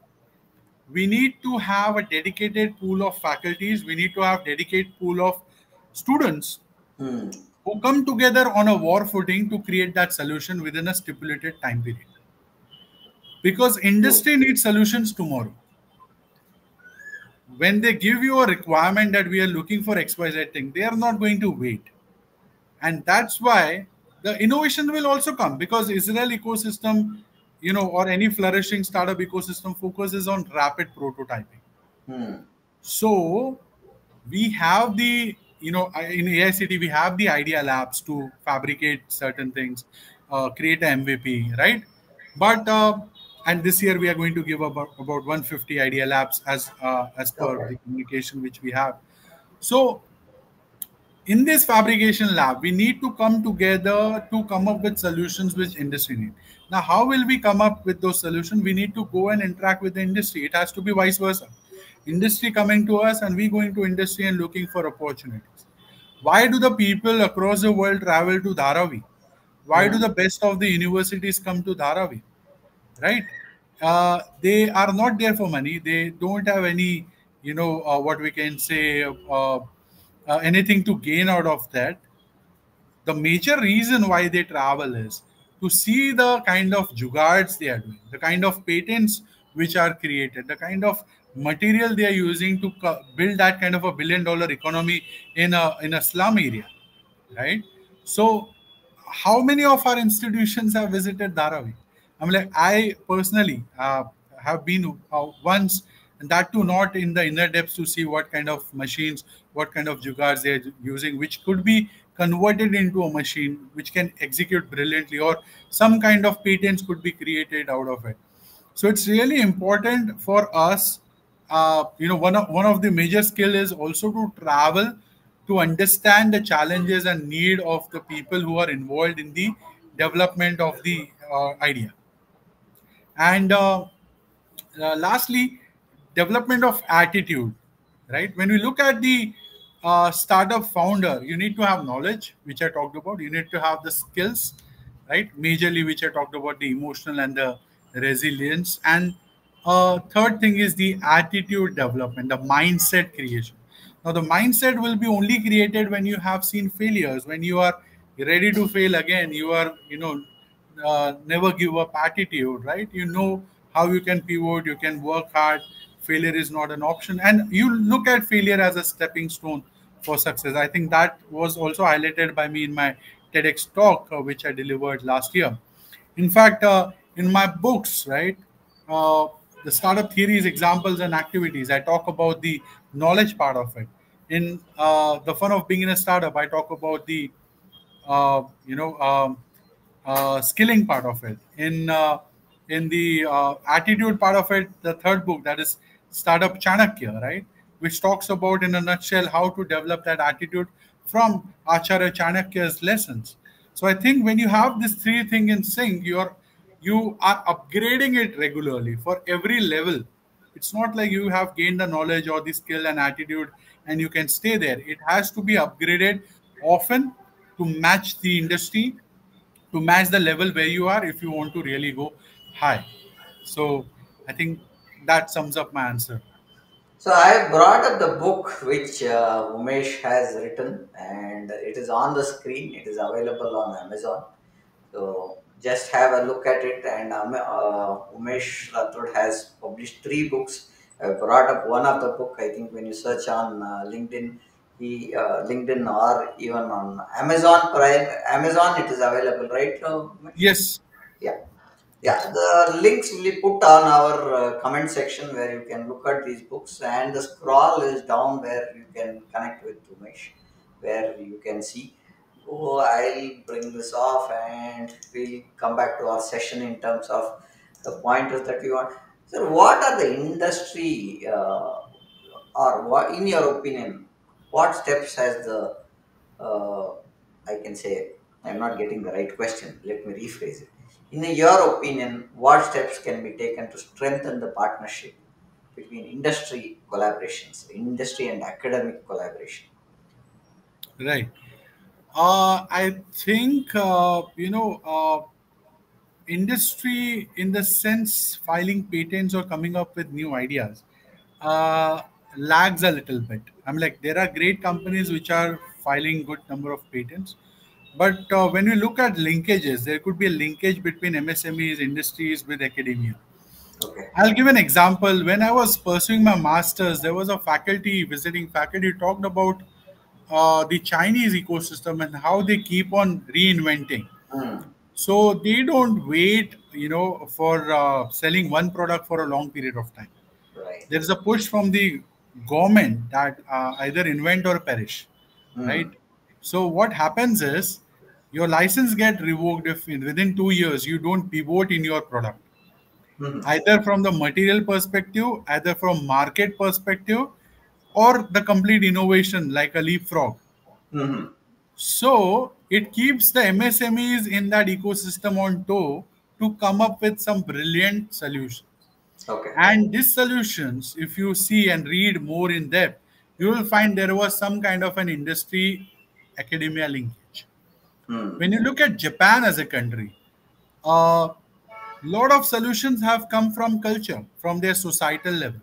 we need to have a dedicated pool of faculties. We need to have dedicated pool of students Hmm. who come together on a war footing to create that solution within a stipulated time period. Because True. industry needs solutions tomorrow. When they give you a requirement that we are looking for XYZ thing, they are not going to wait. And that's why the innovation will also come, because Israel ecosystem, or any flourishing startup ecosystem focuses on rapid prototyping. Hmm. So we have the, in AICT, we have the idea labs to fabricate certain things, create a MVP, right? But and this year we are going to give about 150 idea labs as per Okay. the communication which we have. So in this fabrication lab, we need to come together to come up with solutions which industry need. Now, how will we come up with those solutions? We need to go and interact with the industry. It has to be vice versa. Industry coming to us and we going to industry and looking for opportunities. Why do the people across the world travel to Dharavi? Why do Hmm. the best of the universities come to Dharavi? Right? They are not there for money. They don't have any, what we can say, anything to gain out of that. The major reason why they travel is to see the kind of jugards they are doing, the kind of patents which are created, the kind of material they are using to build that kind of a $1 billion economy in a slum area, right? So, how many of our institutions have visited Dharavi? I'm like, I personally have been once, and that too not in the inner depths to see what kind of machines, what kind of jugards they are using, which could be converted into a machine which can execute brilliantly, or some kind of patents could be created out of it. So it's really important for us. One of the major skill is also to travel to understand the challenges and need of the people who are involved in the development of the idea. And lastly, development of attitude, right? When we look at the startup founder, you need to have knowledge, which I talked about. You need to have the skills, right? Majorly, which I talked about, the emotional and the resilience. And third thing is the attitude development, the mindset creation. Now, the mindset will be only created when you have seen failures, when you are ready to fail again. You are, never give up attitude, right? You know how you can pivot, you can work hard. Failure is not an option, and you look at failure as a stepping stone for success. I think that was also highlighted by me in my TEDx talk, which I delivered last year. In fact, in my books, right, uh, the startup theories, examples, and activities, I talk about the knowledge part of it. In the fun of being in a startup, I talk about the uh, you know um, skilling part of it. In the attitude part of it, the third book, that is Startup Chanakya, right, which talks about in a nutshell how to develop that attitude from Acharya Chanakya's lessons. So I think when you have this three thing in sync, you are upgrading it regularly for every level. It's not like you have gained the knowledge or the skill and attitude and you can stay there. It has to be upgraded often to match the industry, to match the level where you are if you want to really go high. So I think that sums up my answer. So I brought up the book which Umesh has written, and it is on the screen. It is available on Amazon. So just have a look at it. And Umesh Rathod has published three books. I brought up one of the book. I think when you search on LinkedIn, LinkedIn or even on Amazon Prime, Amazon it is available, right, Umesh? Yes, Yeah. Yeah, yes. the links will be put on our comment section where you can look at these books, and the scroll is down where you can connect with Umesh, where you can see. So I'll bring this off and we'll come back to our session in terms of the pointers that we want. So, what are the industry, or what, in your opinion, what steps has the uh, I can say I'm not getting the right question. Let me rephrase it. In your opinion, what steps can be taken to strengthen the partnership between industry collaborations, industry and academic collaboration? Right. I think industry, in the sense filing patents or coming up with new ideas, uh, lags a little bit. I'm like, there are great companies which are filing good number of patents, but when you look at linkages, there could be a linkage between MSMEs, industries with academia. Okay. I'll give an example. When I was pursuing my master's, there was a faculty, visiting faculty, talked about the Chinese ecosystem and how they keep on reinventing. Hmm. So they don't wait, for selling one product for a long period of time. Right. There is a push from the government that either invent or perish, right? Hmm. So what happens is your license get revoked if within 2 years you don't pivot in your product, Hmm. either from the material perspective, either from market perspective, or the complete innovation like a leapfrog. Hmm. So it keeps the MSMEs in that ecosystem on tow to come up with some brilliant solutions. Okay. And these solutions, if you see and read more in depth, you will find there was some kind of an industry academia linkage. Hmm. When you look at Japan as a country, a lot of solutions have come from culture, from their societal level.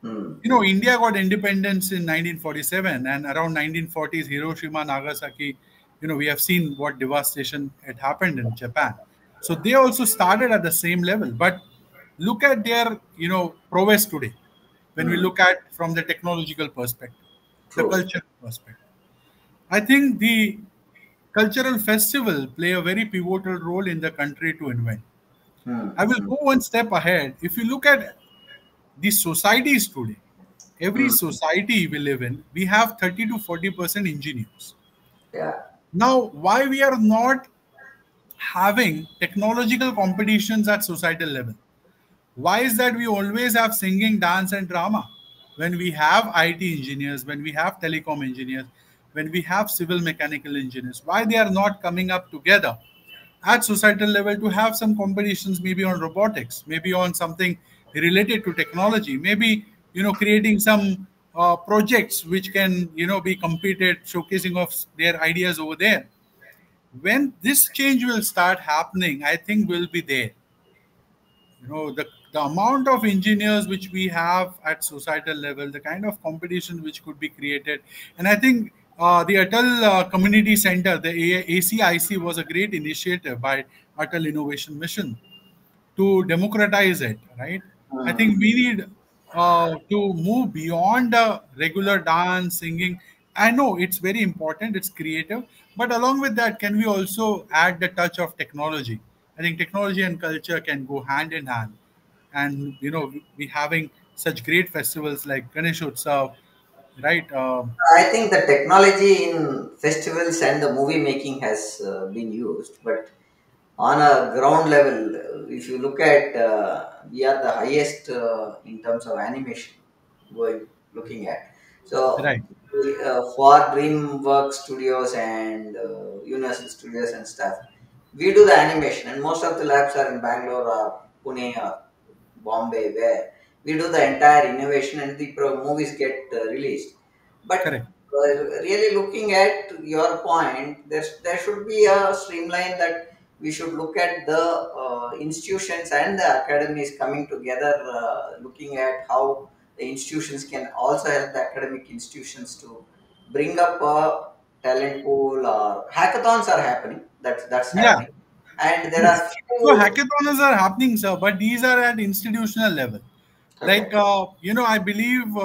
Hmm. India got independence in 1947, and around 1940s, Hiroshima, Nagasaki, we have seen what devastation had happened in Japan. So they also started at the same level. But look at their, prowess today. When we Hmm. look at from the technological perspective, the True. cultural perspective, I think the cultural festival play a very pivotal role in the country to invent. Hmm. I will Hmm. go one step ahead. If you look at the societies today, every Hmm. society we live in, we have 30 to 40% engineers. Yeah. Now, why we are not having technological competitions at societal level? Why is that we always have singing, dance, and drama? When we have IT engineers, when we have telecom engineers, when we have civil mechanical engineers, why they are not coming up together at societal level to have some competitions, maybe on robotics, maybe on something related to technology, maybe creating some projects which can be competed, showcasing of their ideas over there. When this change will start happening, I think will be there. The amount of engineers which we have at societal level, the kind of competition which could be created. And I think the Atal Community Center, the ACIC, was a great initiative by Atal Innovation Mission to democratize it, right? I think we need to move beyond regular dance, singing. I know it's very important, it's creative, but along with that, can we also add the touch of technology? I think technology and culture can go hand in hand. And, we having such great festivals like Ganesh Utsav, right? I think the technology in festivals and the movie making has been used, but on a ground level, if you look at, we are the highest in terms of animation going looking at. So Right, for DreamWorks Studios and Universal Studios and stuff, we do the animation, and most of the labs are in Bangalore or Pune or Bombay, where we do the entire innovation and the movies get released. But correct. really looking at your point, there should be a streamline that we should look at the institutions and the academies coming together, looking at how the institutions can also help the academic institutions to bring up a talent pool, or hackathons are happening. That's Yeah. happening, and there Yes. are So few. hackathons are happening, sir, but these are at institutional level. Okay. Like, I believe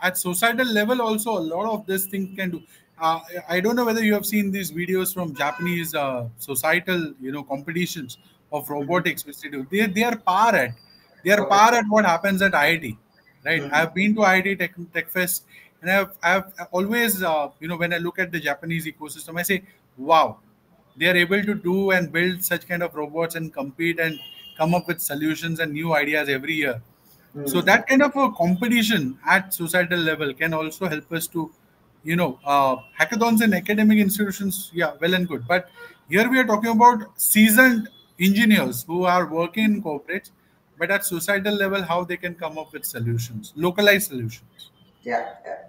at societal level also a lot of this thing can do. I don't know whether you have seen these videos from Japanese societal, competitions of Mhm. robotics which they do. They are par at. They are Okay. par at what happens at IIT, right? Mhm. I've been to IIT Tech Fest, and I've always, when I look at the Japanese ecosystem, I say, wow, they are able to do and build such kind of robots and compete and come up with solutions and new ideas every year. So Mhm. that kind of a competition at societal level can also help us to hackathons in academic institutions, yeah, well and good, but here we are talking about seasoned engineers who are working in corporates, but at societal level how they can come up with solutions, localized solutions. Yeah, yeah.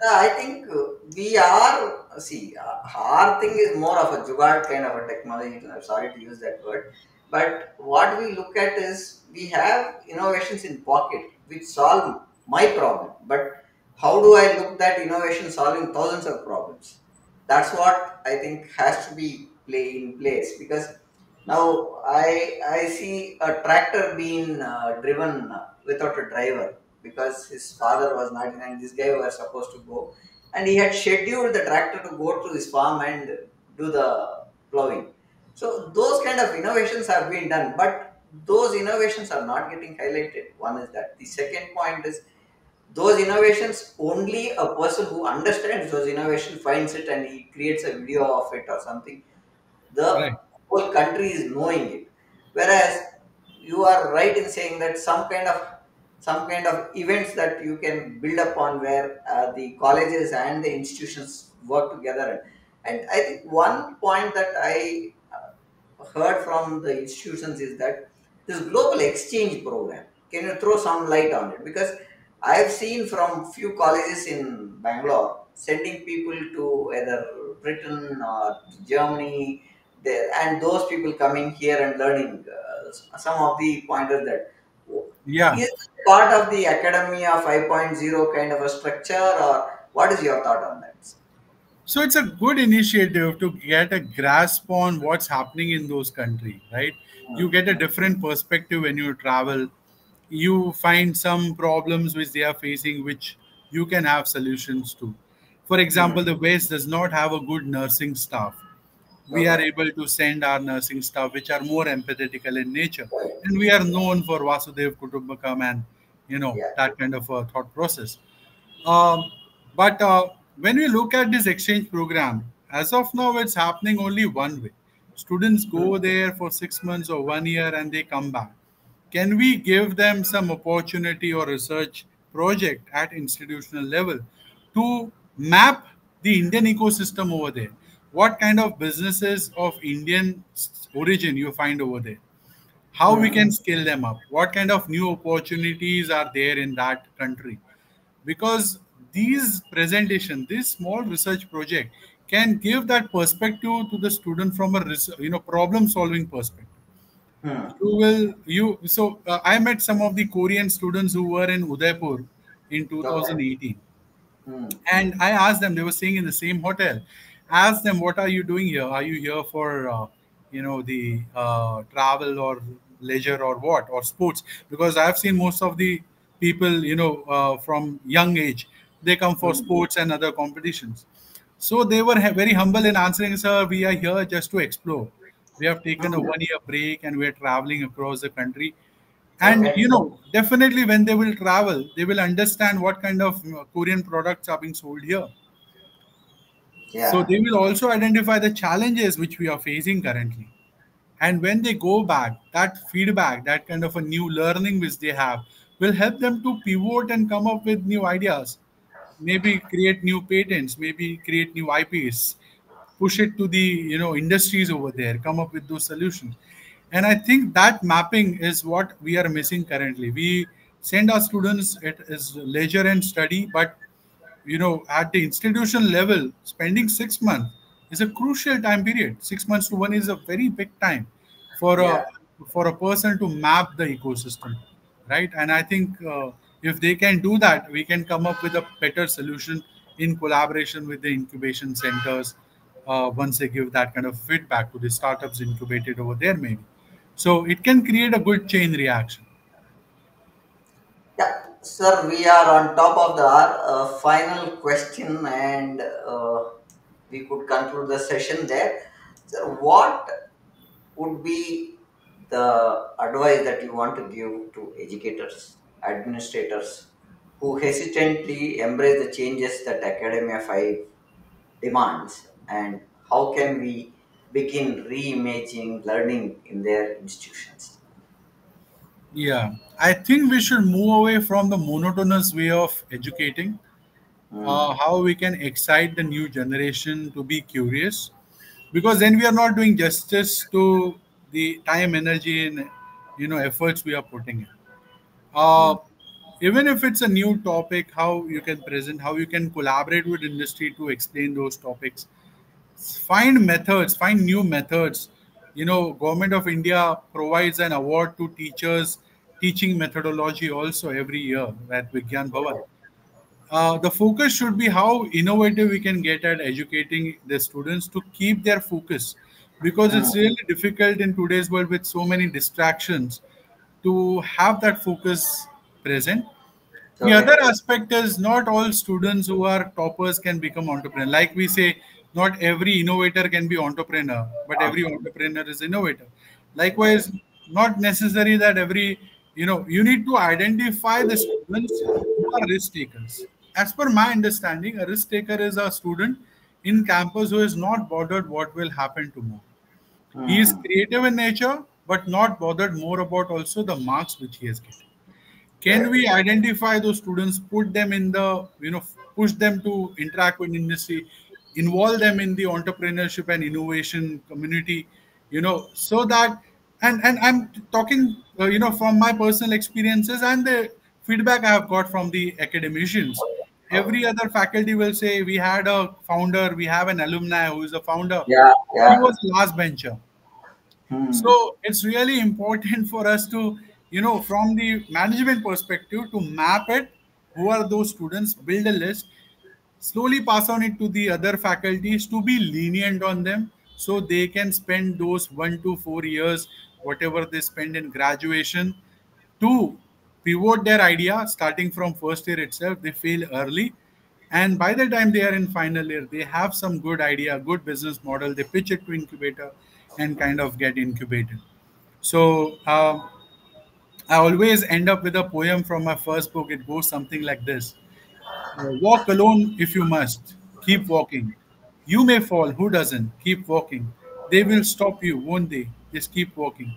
I think we are, see, our thing is more of a jugaad kind of a technology. I'm sorry to use that word. But what we look at is we have innovations in pocket which solve my problem. But how do I look that innovation solving thousands of problems? That's what I think has to be play in place, because now I see a tractor being driven without a driver because his father was not in and this guy was supposed to go, and he had scheduled the tractor to go to his farm and do the plowing. So those kind of innovations have been done, but those innovations are not getting highlighted. One is that. The second point is those innovations, only a person who understands those innovations finds it and he creates a video of it or something. The Right. whole country is knowing it, whereas you are right in saying that some kind of events that you can build upon, where the colleges and the institutions work together. And I think one point that I heard from the institutions is that this global exchange program, can you throw some light on it? Because I've seen from few colleges in Bangalore sending people to either Britain or to Germany there, and those people coming here and learning some of the pointers that Yeah. is part of the academia 5.0 kind of a structure, or what is your thought on that? So it's a good initiative to get a grasp on what's happening in those countries, right? You get a different perspective when you travel. You find some problems which they are facing, which you can have solutions to. For Hmm. example, the West does not have a good nursing staff. We are Okay. able to send our nursing staff, which are more empathetical in nature, and we are known for Vasudev Kutumbakam and Yeah. that kind of a thought process. Um, but when we look at this exchange program, as of now, it's happening only one way. Students Hmm. go there for 6 months or 1 year and they come back. Can we give them some opportunity or research project at institutional level to map the Indian ecosystem over there. What kind of businesses of Indian origin you find over there? How we can scale them up? What kind of new opportunities are there in that country? Because these presentation, this small research project can give that perspective to the student from a problem solving perspective. Hmm. You will you so I met some of the Korean students who were in Udaipur in Okay. 2018, Hmm. and I asked them, they were staying in the same hotel. Asked them, what are you doing here? Are you here for, the travel or leisure or what, or sports? Because I've seen most of the people, from young age, they come for Hmm. sports and other competitions. So they were very humble in answering, sir, we are here just to explore. We have taken a Hmm. 1 year break and we're traveling across the country. And Okay. definitely when they will travel, they will understand what kind of Korean products are being sold here. So Yeah. they will also identify the challenges which we are facing currently. And when they go back, that feedback, that kind of a new learning which they have, will help them to pivot and come up with new ideas. Maybe create new patents, maybe create new IPs, push it to the industries over there, come up with those solutions. And I think that mapping is what we are missing currently. We send our students, it is leisure and study, but at the institution level, spending 6 months is a crucial time period. 6 months to one is a very big time for Yeah. a person to map the ecosystem, right? And I think if they can do that, we can come up with a better solution in collaboration with the incubation centers. Once they give that kind of feedback to the startups incubated over there, maybe, so it can create a good chain reaction. Yeah, sir, we are on top of the hour. Final question, and we could conclude the session there. Sir, what would be the advice that you want to give to educators, administrators who hesitantly embrace the changes that Academia 5 demands, and how can we begin reimagining learning in their institutions? Yeah, I think we should move away from the monotonous way of educating. Hmm. How we can excite the new generation to be curious, because then we are not doing justice to the time, energy, and efforts we are putting in. Hmm. Uh, Even if it's a new topic, how you can present, how you can collaborate with industry to explain those topics. Find methods, find new methods. Government of India provides an award to teachers teaching methodology also every year at Vigyan Bhavan. The focus should be how innovative we can get at educating the students to keep their focus, because Hmm. it's really difficult in today's world with so many distractions to have that focus present. The Okay. other aspect is not all students who are toppers can become entrepreneur. Like we say, not every innovator can be entrepreneur, but every entrepreneur is innovator. Likewise, Exactly. not necessary that every, you need to identify the students who are risk takers. As per my understanding, a risk taker is a student in campus who is not bothered what will happen tomorrow. He is Hmm. creative in nature, but not bothered more about also the marks which he has get. Can Correct. we identify those students, put them in the, push them to interact with industry, involve them in the entrepreneurship and innovation community, so that, and I'm talking, from my personal experiences and the feedback I have got from the academicians. Okay. Every other faculty will say, we had a founder, we have an alumni who is a founder. Yeah. He Yeah. was a last bencher. Hmm. So it's really important for us to, from the management perspective, to map it. Who are those students? Build a list, slowly pass on it to the other faculties to be lenient on them, so they can spend those 1 to 4 years, whatever they spend in graduation, to pivot their idea starting from first year itself. They fail early. And by the time they are in final year, they have some good idea, good business model. They pitch it to incubator and kind of get incubated. So I always end up with a poem from my first book. It goes something like this: walk alone if you must. Keep walking. You may fall. Who doesn't? Keep walking. They will stop you, won't they? Just keep walking.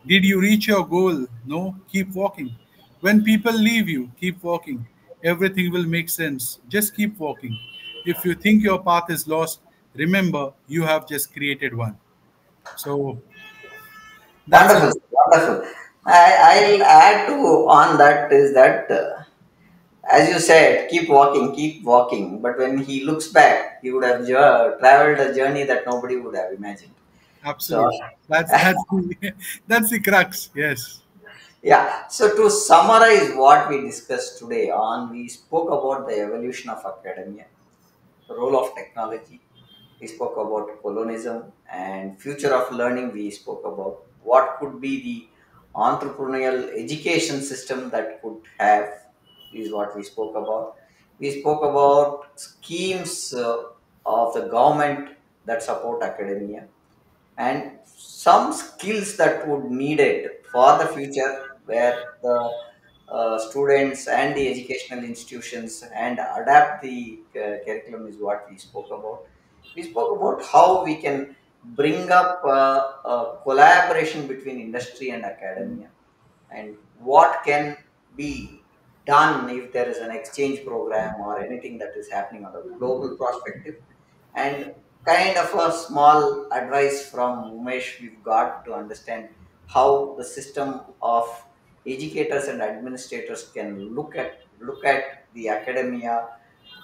Did you reach your goal? No. Keep walking. When people leave you, keep walking. Everything will make sense. Just keep walking. If you think your path is lost, remember you have just created one. So that's Wonderful, it. wonderful. I'll add to on that is that, as you said, keep walking, keep walking. But when he looks back, he would have traveled a journey that nobody would have imagined. So, Absolutely. That's the that's the crux. Yes. yeah. So to summarize what we discussed today on, we spoke about the evolution of academia, the role of technology. We spoke about colonism and future of learning. We spoke about what could be the entrepreneurial education system that could have, is what we spoke about. We spoke about schemes of the government that support academia and some skills that would needed for the future, where the students and the educational institutions and adapt the curriculum is what we spoke about. We spoke about how we can bring up a collaboration between industry and academia, and what can be done if there is an exchange program or anything that is happening on a global perspective. And kind of a small advice from Umesh we've got to understand how the system of educators and administrators can look at the academia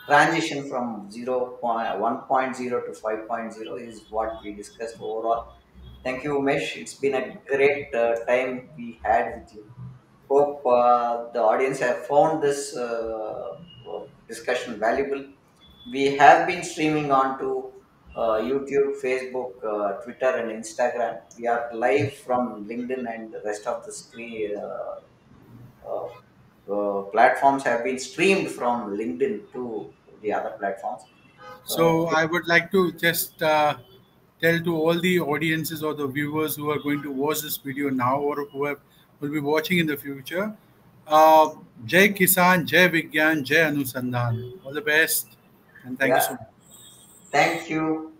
transition from 1.0 to 5.0 is what we discussed overall. Thank you, Umesh. It's been a great time we had with you. Hope the audience have found this discussion valuable. We have been streaming on to YouTube, Facebook, Twitter, and Instagram. We are live from LinkedIn, and the rest of the screen platforms have been streamed from LinkedIn to the other platforms. So I would like to just tell to all the audiences or the viewers who are going to watch this video now or will be watching in the future. Uh, Jai Kisan, Jai Vigyan, Jai Anusandhan. All the best, and thank you Yeah, so much. thank you.